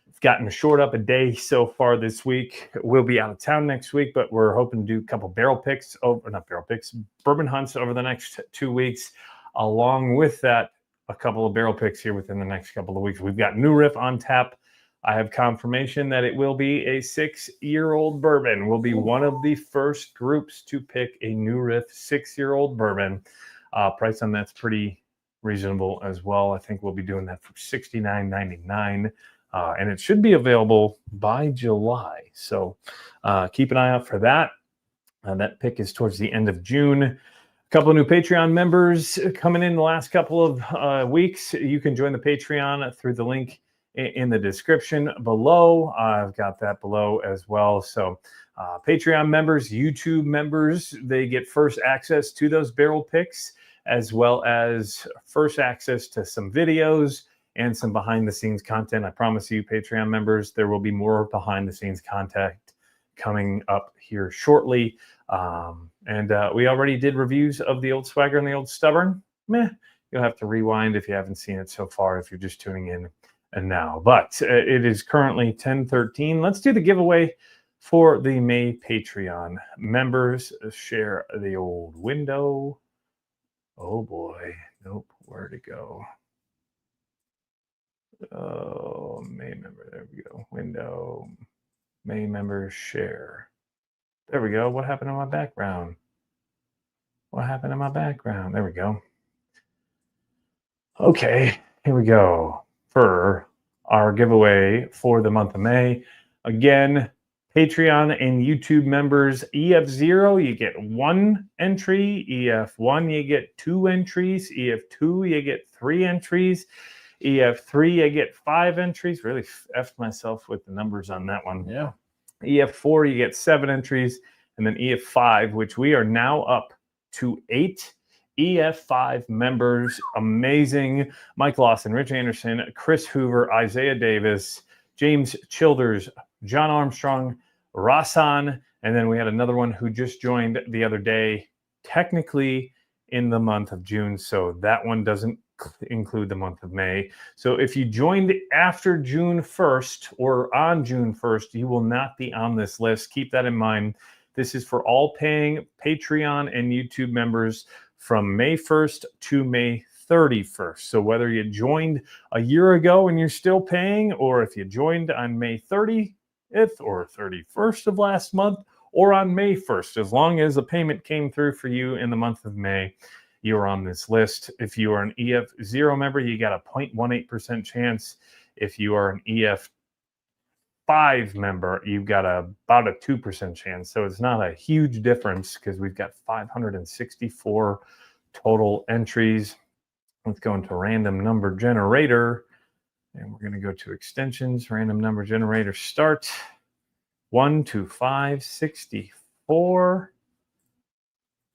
[SPEAKER 1] We've gotten short up a day so far this week. We'll be out of town next week, but we're hoping to do a couple bourbon hunts over the next 2 weeks. Along with that, a couple of barrel picks here within the next couple of weeks. We've got New Riff on tap. I have confirmation that it will be a 6-year-old bourbon. We'll be one of the first groups to pick a New Riff 6-year-old bourbon. Price on that's pretty reasonable as well. I think we'll be doing that for $69.99. And it should be available by July. So keep an eye out for that. That pick is towards the end of June. A couple of new Patreon members coming in the last couple of weeks. You can join the Patreon through the link in the description below. I've got that below as well. So Patreon members, YouTube members, they get first access to those barrel picks, as well as first access to some videos and some behind-the-scenes content. I promise you, Patreon members, there will be more behind-the-scenes content coming up here shortly. And we already did reviews of the Old Swagger and the Old Stubborn. You'll have to rewind if you haven't seen it so far, if you're just tuning in and now. But it is currently 10:13. Let's do the giveaway for the May Patreon members. Share the old window. Oh, boy. Nope. Where'd it go? Oh, May member. There we go. Window. May members share. There we go. What happened to my background? What happened to my background? There we go. Okay. Here we go. For our giveaway for the month of May. Again, Patreon and YouTube members, EF0, you get 1 entry. EF1, you get 2 entries. EF2, you get 3 entries. EF3, you get 5 entries. Really effed myself with the numbers on that one.
[SPEAKER 4] Yeah.
[SPEAKER 1] EF4, you get 7 entries. And then EF5, which we are now up to 8 EF5 members. Amazing. Mike Lawson, Rich Anderson, Chris Hoover, Isaiah Davis, James Childers, John Armstrong, Rasan, and then we had another one who just joined the other day, technically in the month of June. So that one doesn't include the month of May. So if you joined after June 1st or on June 1st, you will not be on this list. Keep that in mind. This is for all paying Patreon and YouTube members from May 1st to May 31st. So whether you joined a year ago and you're still paying, or if you joined on May 30th or 31st of last month, or on May 1st, as long as a payment came through for you in the month of May, you're on this list. If you are an EF0 member, you got a 0.18% chance. If you are an EF5 member, you've got about a 2% chance. So it's not a huge difference because we've got 564 total entries. Let's go into random number generator, and we're going to go to extensions, random number generator start. 1 to 564.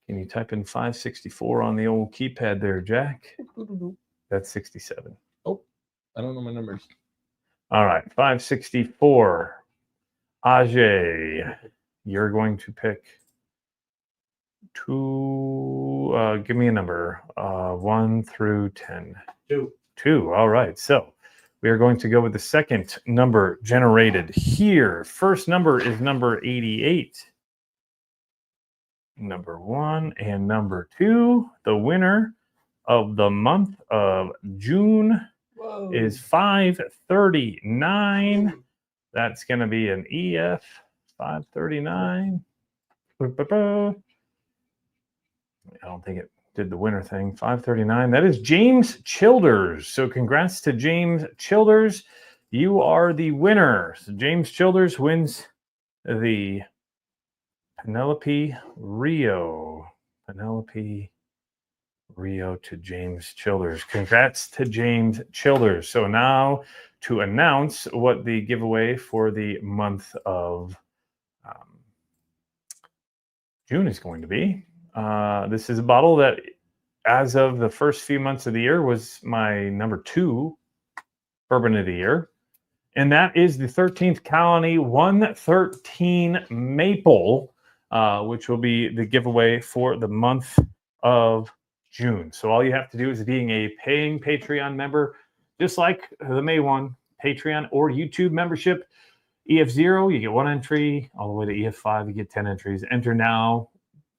[SPEAKER 1] Can you type in 564 on the old keypad there, Jack? That's 67.
[SPEAKER 4] Oh, I don't know my numbers.
[SPEAKER 1] All right, 564. Ajay, you're going to pick two. Give me a number. 1 through 10.
[SPEAKER 3] 2.
[SPEAKER 1] 2. All right. So we are going to go with the second number generated here. First number is number 88. Number 1 and number 2. The winner of the month of June is 539. That's going to be an EF 539. I don't think it did the winner thing. 539. That is James Childers. So congrats to James Childers. You are the winner. So James Childers wins the Penelope Rio. Penelope Rio to James Childers. Congrats to James Childers. So now to announce what the giveaway for the month of June is going to be. This is a bottle that, as of the first few months of the year, was my number 2 bourbon of the year. And that is the 13th Colony 113 Maple, which will be the giveaway for the month of June. So all you have to do is being a paying Patreon member, just like the May one, Patreon or YouTube membership. EF0, you get 1 entry. All the way to EF5, you get 10 entries. Enter now,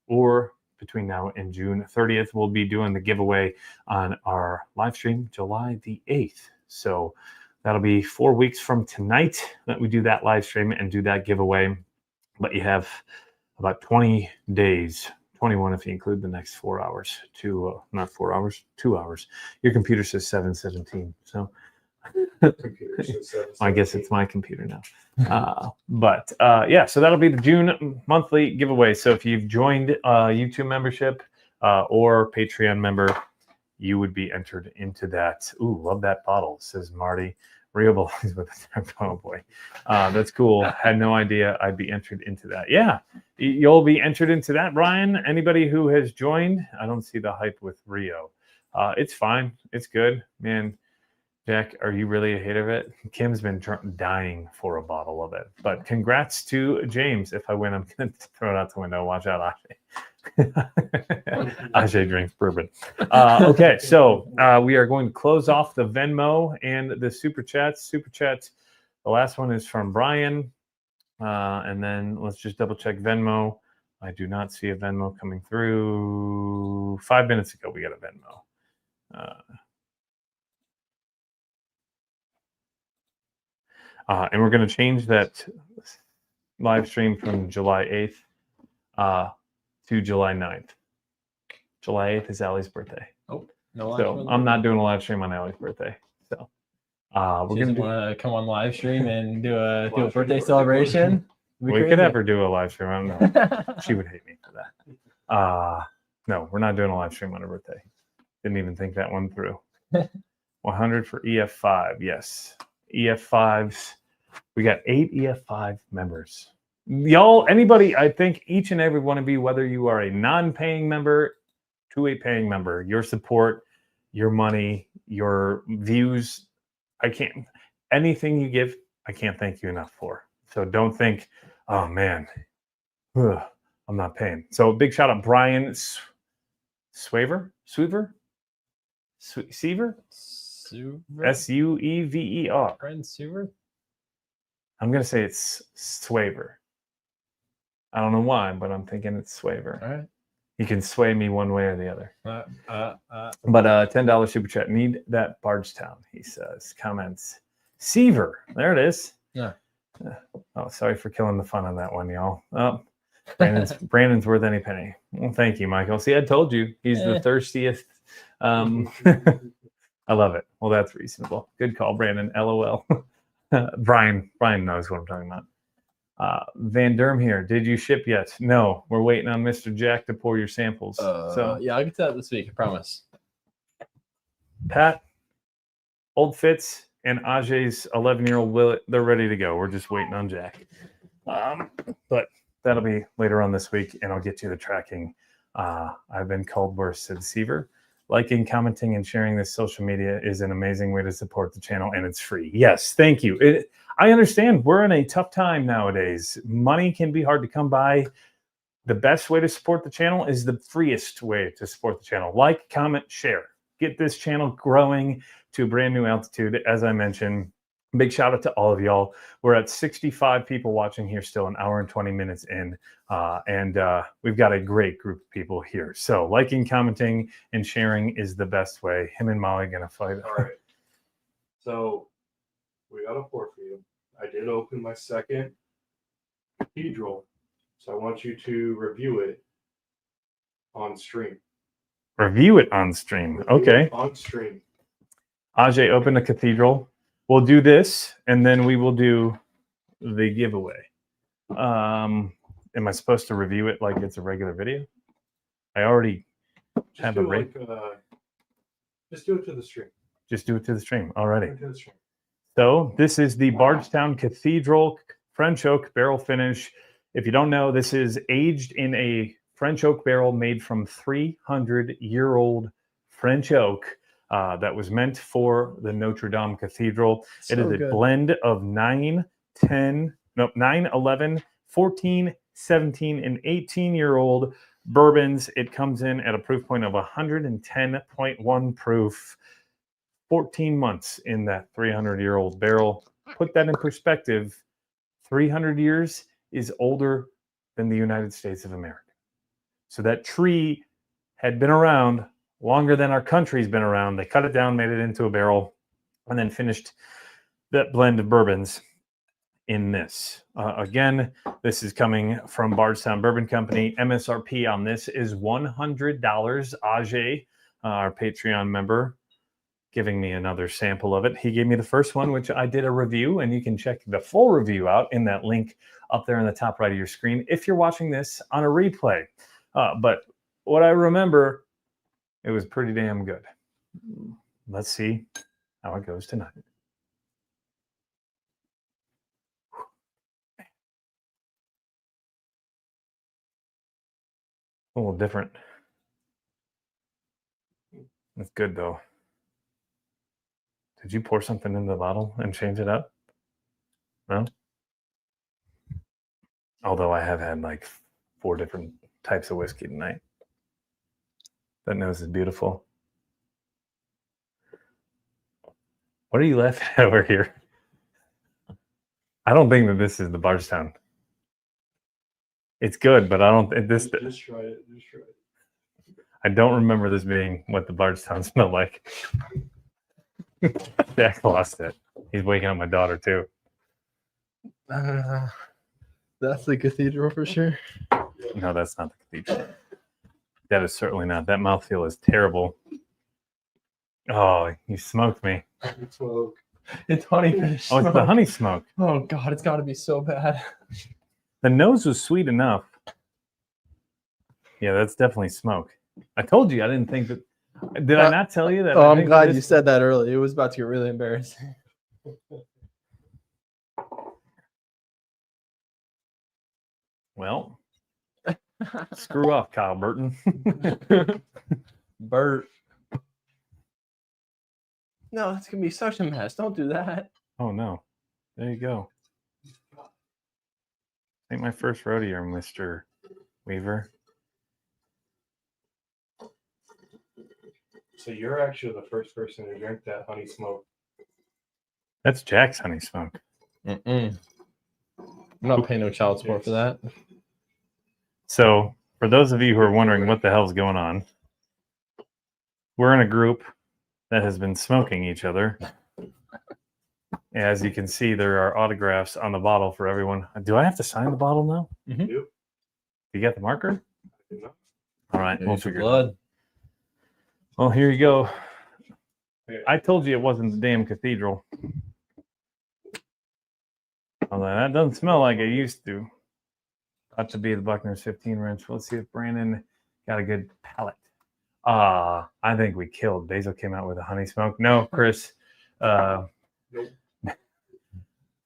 [SPEAKER 1] or between now and June 30th, we'll be doing the giveaway on our live stream July the 8th. So that'll be 4 weeks from tonight that we do that live stream and do that giveaway. But you have about 20 days, 21 if you include the next 4 hours, not 4 hours, 2 hours. Your computer says 7:17. So I guess it's my computer now. Yeah, so that'll be the June monthly giveaway. So if you've joined YouTube membership or Patreon member, you would be entered into that. Ooh, love that bottle, says Marty. Rio belongs with the oh boy. That's cool. Had no idea I'd be entered into that. Yeah, you'll be entered into that, Brian. Anybody who has joined, I don't see the hype with Rio. It's fine. It's good, man. Jack, are you really a hater of it? Kim's been dying for a bottle of it. But congrats to James. If I win, I'm going to throw it out the window. Watch out, Ajay. Ajay drinks bourbon. Okay, so we are going to close off the Venmo and the Super Chats. Super Chats, the last one is from Brian. And then let's just double check Venmo. I do not see a Venmo coming through. 5 minutes ago, we got a Venmo. And we're going to change that live stream from July 8th to July 9th. July 8th is Allie's birthday.
[SPEAKER 4] Oh, no.
[SPEAKER 1] So I'm not doing a live stream on Allie's birthday. So we're going
[SPEAKER 4] to come on live stream and do a birthday celebration.
[SPEAKER 1] We could have her do a live stream. I don't know. She would hate me for that. No, we're not doing a live stream on her birthday. Didn't even think that one through. 100 for EF5. Yes. EF5s. We got 8 EF5 members. Y'all, anybody, I think each and every one of you, whether you are a non-paying member to a paying member, your support, your money, your views, anything you give, I can't thank you enough for. So don't think, oh man, I'm not paying. So big shout out Brian Swaver. Seaver?
[SPEAKER 4] Suver?
[SPEAKER 1] Suever.
[SPEAKER 4] Brand Suver?
[SPEAKER 1] I'm going to say it's Swaver. I don't know why, but I'm thinking it's Swaver.
[SPEAKER 4] All right.
[SPEAKER 1] You can sway me one way or the other.
[SPEAKER 4] But
[SPEAKER 1] $10 super chat. Need that Bardstown, he says. Comments. Seaver. There it is.
[SPEAKER 4] Yeah.
[SPEAKER 1] Oh, sorry for killing the fun on that one, y'all. Oh, Brandon's worth any penny. Well, thank you, Michael. See, I told you he's the thirstiest. I love it. Well, that's reasonable. Good call, Brandon. LOL. Brian knows what I'm talking about. Van Derm here. Did you ship yet? No, we're waiting on Mr. Jack to pour your samples. So
[SPEAKER 4] yeah, I'll get to that this week. I promise.
[SPEAKER 1] Pat, Old Fitz, and Ajay's 11-year-old Willet, they're ready to go. We're just waiting on Jack. But that'll be later on this week, and I'll get you the tracking. I've been called worse, said Seaver. Liking, commenting, and sharing this social media is an amazing way to support the channel, and it's free. Yes, thank you. I understand we're in a tough time nowadays. Money can be hard to come by. The best way to support the channel is the freest way to support the channel. Like, comment, share. Get this channel growing to a brand new altitude. As I mentioned, big shout out to all of y'all. We're at 65 people watching here still, an hour and 20 minutes in. And we've got a great group of people here. So liking, commenting, and sharing is the best way. Him and Molly going to fight.
[SPEAKER 3] All right. So we got a pour for you. I did open my second Cathedral. So I want you to review it on stream.
[SPEAKER 1] Review it on stream. Okay.
[SPEAKER 3] On stream.
[SPEAKER 1] Ajay, open a Cathedral. We'll do this, and then we will do the giveaway. Am I supposed to review it like it's a regular video? I already have a rate.
[SPEAKER 3] Just do it to the stream.
[SPEAKER 1] Just do it to the stream. Alrighty.
[SPEAKER 3] Do it to the stream.
[SPEAKER 1] So this is the Bardstown Cathedral French oak barrel finish. If you don't know, this is aged in a French oak barrel made from 300-year-old French oak that was meant for the Notre Dame Cathedral. It is a blend of 9, 11, 14, 17, and 18-year-old bourbons. It comes in at a proof point of 110.1 proof. 14 months in that 300-year-old barrel. Put that in perspective. 300 years is older than the United States of America. So that tree had been around longer than our country's been around. They cut it down, made it into a barrel, and then finished that blend of bourbons in this. Again, this is coming from Bardstown Bourbon Company. MSRP on this is $100. Ajay, our Patreon member, giving me another sample of it. He gave me the first one, which I did a review, and you can check the full review out in that link up there in the top right of your screen if you're watching this on a replay. But what I remember, it was pretty damn good. Let's see how it goes tonight. A little different. It's good though. Did you pour something in the bottle and change it up? No? Although I have had like 4 different types of whiskey tonight. That nose is beautiful. What are you laughing at over here? I don't think that this is the Bardstown. It's good, but I don't. Just try it. Just try it. I don't remember this being what the Bardstown smelled like. Jack lost it. He's waking up my daughter too.
[SPEAKER 4] That's the Cathedral for sure.
[SPEAKER 1] No, that's not the Cathedral. That is certainly not. That mouthfeel is terrible. Oh, you smoked me.
[SPEAKER 3] Smoke.
[SPEAKER 4] It's honey fish.
[SPEAKER 1] Oh, it's the honey smoke.
[SPEAKER 4] Oh God, it's got to be so bad.
[SPEAKER 1] The nose was sweet enough. Yeah, that's definitely smoke. I told you I didn't think that. Did I not tell you that?
[SPEAKER 4] Oh, I'm glad you said that early. It was about to get really embarrassing.
[SPEAKER 1] Well, screw off, Kyle Burton.
[SPEAKER 4] Bert. No, that's gonna be such a mess. Don't do that.
[SPEAKER 1] Oh no. There you go. I think my first rodeo, Mr. Weaver.
[SPEAKER 3] So you're actually the first person to drink that honey smoke.
[SPEAKER 1] That's Jack's honey smoke.
[SPEAKER 4] I'm not paying no child support for that.
[SPEAKER 1] So, for those of you who are wondering what the hell's going on, we're in a group that has been smoking each other. As you can see, there are autographs on the bottle for everyone. Do I have to sign the bottle now?
[SPEAKER 4] Mhm.
[SPEAKER 3] Yep.
[SPEAKER 1] You got the marker? All right, we'll
[SPEAKER 4] Here's your
[SPEAKER 1] figure it out.
[SPEAKER 4] blood.
[SPEAKER 1] Well, here you go. I told you it wasn't the damn cathedral. Although that doesn't smell like it used to. Got to be the Buckner's 15 wrench. Let's see if Brandon got a good palate. I think we killed. Basil came out with a honey smoke. No, Chris.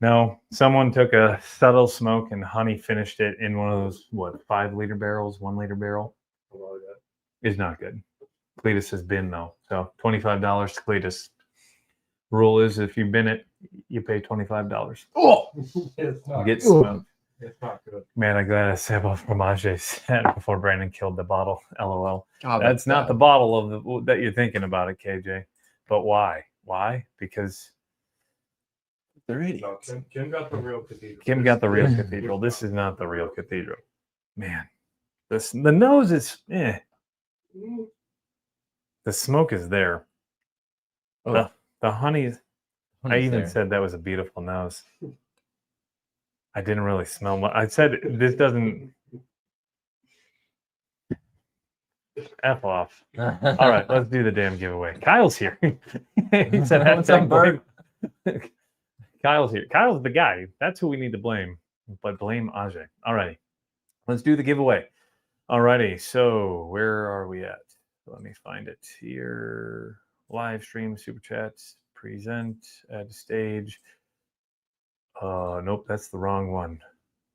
[SPEAKER 1] No, someone took a subtle smoke and honey finished it in one of those, 5-liter barrels, 1-liter barrel. Is not good. Cletus has been, though. So $25 to Cletus. Rule is if you bin it, you pay $25.
[SPEAKER 3] Oh, it's not.
[SPEAKER 1] Get smoked.
[SPEAKER 3] It's not good.
[SPEAKER 1] Man, I'm glad I sampled Fromage set before Brandon killed the bottle. LOL.
[SPEAKER 4] God,
[SPEAKER 1] That's not the bottle that you're thinking about it, KJ. But why? Why? Because
[SPEAKER 4] they're idiots.
[SPEAKER 3] No, Kim got the real cathedral.
[SPEAKER 1] Kim got the real cathedral. This is not the real cathedral. Man, the nose is eh. The smoke is there.
[SPEAKER 4] Oh.
[SPEAKER 1] The honey. I
[SPEAKER 4] Honey's
[SPEAKER 1] even
[SPEAKER 4] there.
[SPEAKER 1] said that was a beautiful nose. I didn't really smell much. I said this doesn't. F off. All right, let's do the damn giveaway. Kyle's here. He said,
[SPEAKER 4] What's up, Bert?
[SPEAKER 1] Kyle's here. Kyle's the guy. That's who we need to blame. But blame Ajay. All righty. Let's do the giveaway. All righty. So where are we at? Let me find it here. Live stream, super chats, present, add to stage. Nope, that's the wrong one.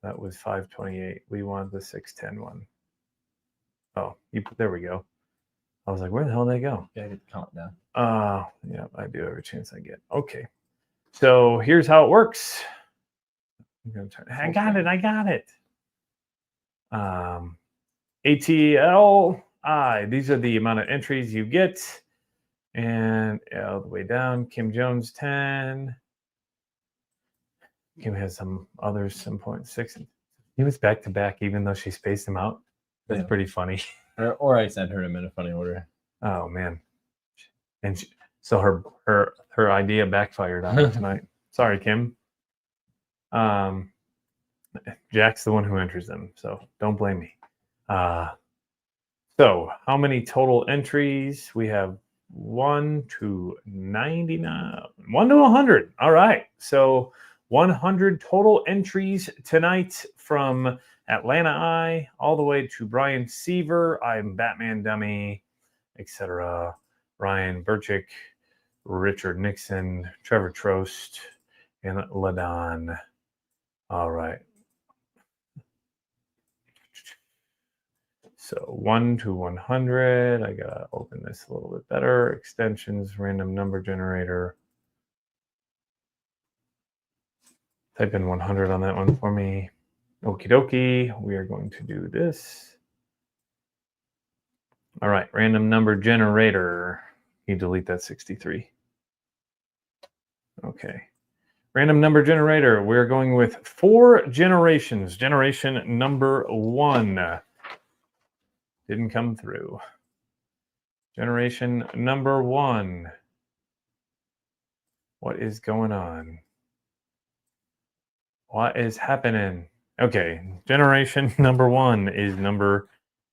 [SPEAKER 1] That was 528. We want the 610 one. Oh, there we go. I was like, where the hell did they go?
[SPEAKER 4] Yeah, get the count down.
[SPEAKER 1] Yeah, I do every chance I get. Okay. So here's how it works. I'm gonna turn. I got it. ATLI. These are the amount of entries you get. And all the way down, Kim Jones 10. Kim has some others, some 0.6. He was back to back, even though she spaced him out. That's pretty funny.
[SPEAKER 4] Or I sent her him in a funny order.
[SPEAKER 1] Oh man, and so her idea backfired on her tonight. Sorry, Kim. Jack's the one who enters them, so don't blame me. So how many total entries? We have 1 to 99, 1 to 100. All right, so 100 total entries tonight from Atlanta Eye all the way to Brian Seaver. I'm Batman Dummy, etc. Ryan Burchick, Richard Nixon, Trevor Trost, and Ladon. All right. So 1 to 100. I gotta open this a little bit better. Extensions, random number generator. Type in 100 on that one for me. Okie dokie. We are going to do this. All right, random number generator. You delete that 63. Okay. Random number generator. We're going with 4 generations. Generation number 1. Didn't come through. Generation number 1. What is going on? What is happening? Okay, generation number 1 is number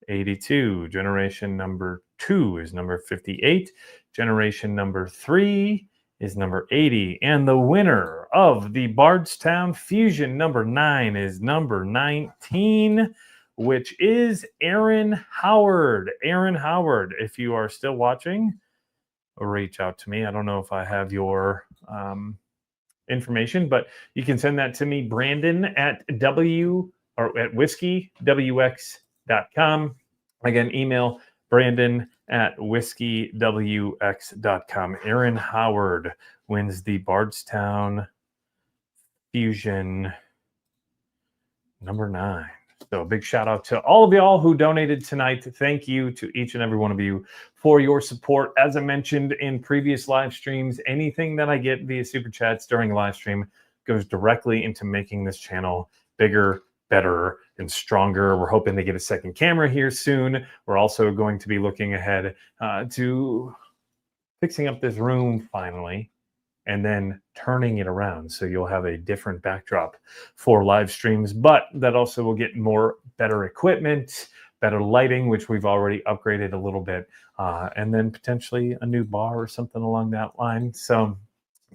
[SPEAKER 1] 82. Generation number 2 is number 58. Generation number 3 is number 80. And the winner of the Bardstown Fusion number 9 is number 19, which is Aaron Howard. Aaron Howard, if you are still watching, reach out to me. I don't know if I have your information, but you can send that to me, Brandon at whiskey.wx.com. Again, email Brandon at whiskey.wx.com. Aaron Howard wins the Bardstown Fusion number 9. So a big shout out to all of y'all who donated tonight. Thank you to each and every one of you for your support. As I mentioned in previous live streams, anything that I get via super chats during a live stream goes directly into making this channel bigger, better, and stronger. We're hoping to get a second camera here soon. We're also going to be looking ahead to fixing up this room finally, and then turning it around so you'll have a different backdrop for live streams. But that also will get better equipment, better lighting, which we've already upgraded a little bit, and then potentially a new bar or something along that line. So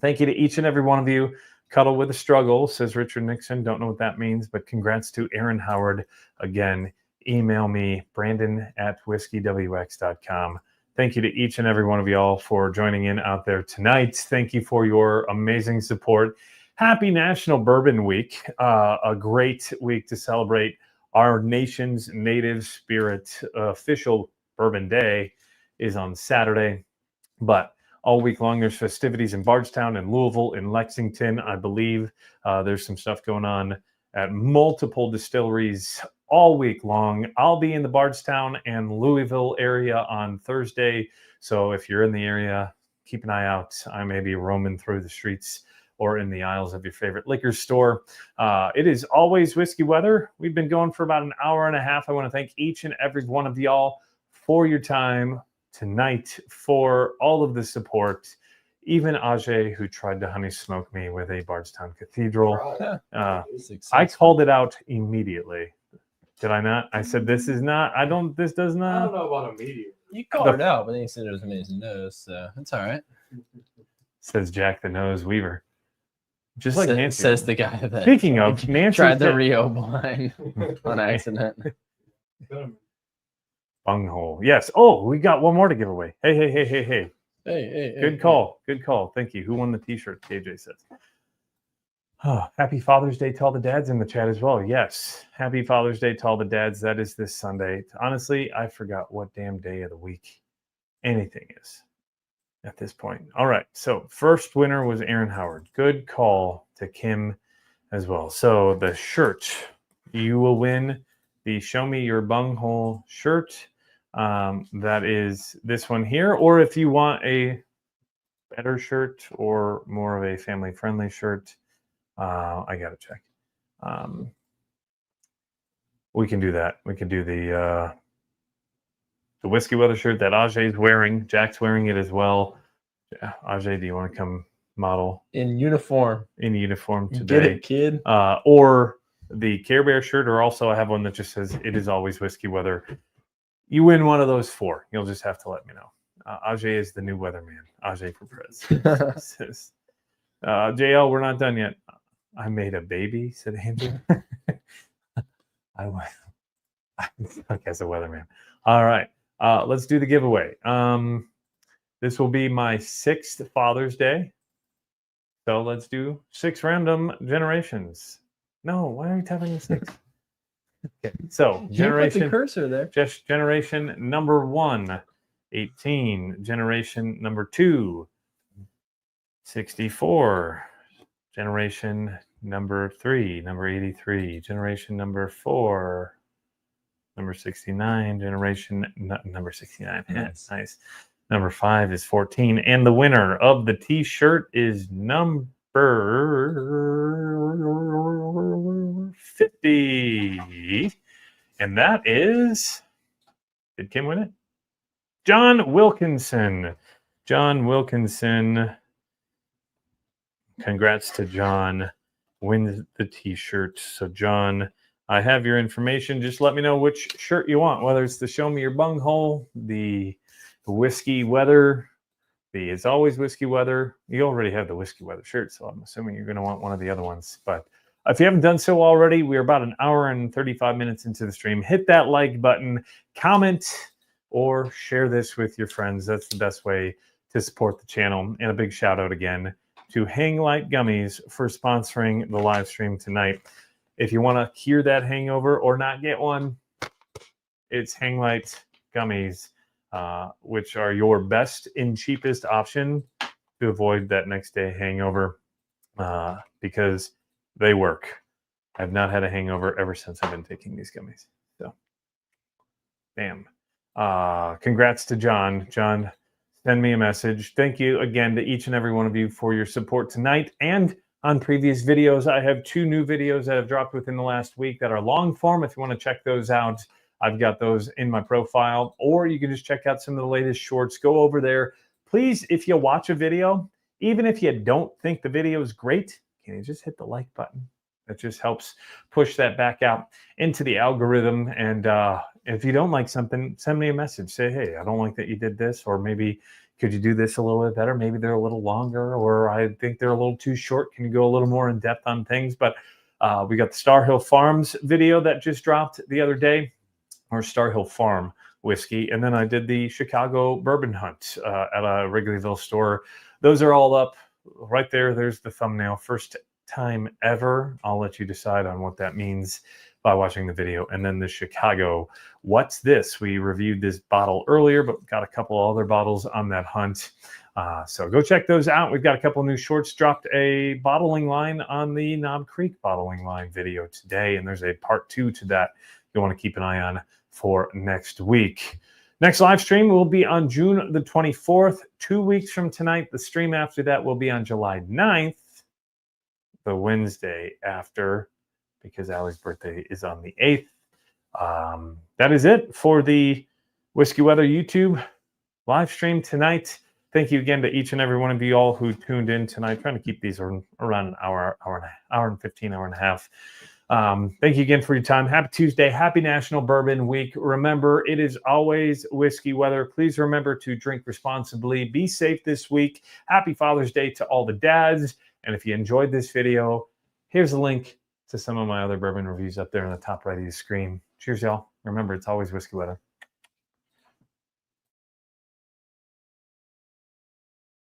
[SPEAKER 1] thank you to each and every one of you. Cuddle with a struggle, says Richard Nixon. Don't know what that means, but congrats to Aaron Howard. Again, email me, brandon@whiskeywx.com. Thank you to each and every one of y'all for joining in out there tonight. Thank you for your amazing support. Happy National Bourbon Week. A great week to celebrate our nation's native spirit. Official Bourbon Day is on Saturday, but all week long there's festivities in Bardstown and Louisville and Lexington. I believe there's some stuff going on at multiple distilleries all week long. I'll be in the Bardstown and Louisville area on Thursday. So if you're in the area, keep an eye out. I may be roaming through the streets or in the aisles of your favorite liquor store. It is always whiskey weather. We've been going for about an hour and a half. I want to thank each and every one of y'all for your time tonight, for all of the support. Even Ajay, who tried to honey smoke me with a Bardstown Cathedral. I called it out immediately. Did I not? I said, this is not, this does
[SPEAKER 3] I
[SPEAKER 1] not.
[SPEAKER 3] don't know about immediate.
[SPEAKER 4] You called it out, but then you said it was amazing nose, so it's all right.
[SPEAKER 1] Says Jack the Nose Weaver. Just like Nancy.
[SPEAKER 4] Says the guy that
[SPEAKER 1] Speaking of, Nancy
[SPEAKER 4] tried the Rio blind on accident.
[SPEAKER 1] Bunghole. Yes. Oh, we got one more to give away. Hey.
[SPEAKER 4] Hey.
[SPEAKER 1] Good call. Good call. Thank you. Who won the t-shirt? KJ says. Oh, happy Father's Day to all the dads in the chat as well. Yes. Happy Father's Day to all the dads. That is this Sunday. Honestly, I forgot what damn day of the week anything is at this point. All right. So first winner was Aaron Howard. Good call to Kim as well. So the shirt, you will win the Show Me Your Bunghole shirt. That is this one here. Or if you want a better shirt or more of a family-friendly shirt, I got to check. We can do that. We can do the Whiskey Weather shirt that Ajay's wearing. Jack's wearing it as well. Ajay, do you want to come model?
[SPEAKER 4] In uniform.
[SPEAKER 1] In uniform today.
[SPEAKER 4] Get it, kid.
[SPEAKER 1] Or the Care Bear shirt, or also I have one that just says, it is always whiskey weather. You win one of those four. You'll just have to let me know. Ajay is the new weatherman. Ajay for Prez. Says, JL, we're not done yet. I made a baby, said Andrew. I guess a weatherman. All right. Let's do the giveaway. This will be my 6th Father's Day. So let's do 6 random generations. No, why are you tapping the 6? Okay, so generation,
[SPEAKER 4] put the cursor there.
[SPEAKER 1] Just generation number 1, 18. Generation number 2, 64. Generation number 3, number 83. Generation number 4, number 69. Generation number 69.
[SPEAKER 4] Nice.
[SPEAKER 1] Nice. Number 5 is 14. And the winner of the t-shirt is number 50. And that is, did Kim win it? John Wilkinson. John Wilkinson. Congrats to John. Wins the t-shirt. So John, I have your information. Just let me know which shirt you want, whether it's the Show Me Your Bunghole, the Whiskey Weather, the It's Always Whiskey Weather. You already have the Whiskey Weather shirt, so I'm assuming you're going to want one of the other ones. But if you haven't done so already, we're about an hour and 35 minutes into the stream. Hit that like button, comment, or share this with your friends. That's the best way to support the channel. And a big shout out again to Hang Light Gummies for sponsoring the live stream tonight. If you want to cure that hangover or not get one, it's Hang Light Gummies, which are your best and cheapest option to avoid that next day hangover, because they work. I've not had a hangover ever since I've been taking these gummies. So, bam. Congrats to John. John, send me a message. Thank you again to each and every one of you for your support tonight and on previous videos. I have 2 new videos that have dropped within the last week that are long form. If you want to check those out, I've got those in my profile, or you can just check out some of the latest shorts. Go over there. Please, if you watch a video, even if you don't think the video is great, can you just hit the like button? That just helps push that back out into the algorithm. And if you don't like something, send me a message. Say, hey, I don't like that you did this, or maybe could you do this a little bit better? Maybe they're a little longer, or I think they're a little too short. Can you go a little more in depth on things? But we got the Star Hill Farms video that just dropped the other day, or Star Hill Farm whiskey. And then I did the Chicago bourbon hunt at a Wrigleyville store. Those are all up right there. There's the thumbnail. First time ever. I'll let you decide on what that means by watching the video. And then the Chicago, what's this? We reviewed this bottle earlier, but got a couple other bottles on that hunt. So go check those out. We've got a couple new shorts. Dropped a bottling line on the Knob Creek bottling line video today, and there's a part 2 to that you'll want to keep an eye on for next week. Next live stream will be on June the 24th, 2 weeks from tonight. The stream after that will be on July 9th, the Wednesday after, because Allie's birthday is on the 8th. That is it for the Whiskey Weather YouTube live stream tonight. Thank you again to each and every one of you all who tuned in tonight. Trying to keep these around an hour and 15, hour and a half. Thank you again for your time. Happy Tuesday. Happy National Bourbon Week. Remember, it is always whiskey weather. Please remember to drink responsibly. Be safe this week. Happy Father's Day to all the dads. And if you enjoyed this video, here's a link to some of my other bourbon reviews up there in the top right of your screen. Cheers, y'all. Remember, it's always whiskey weather.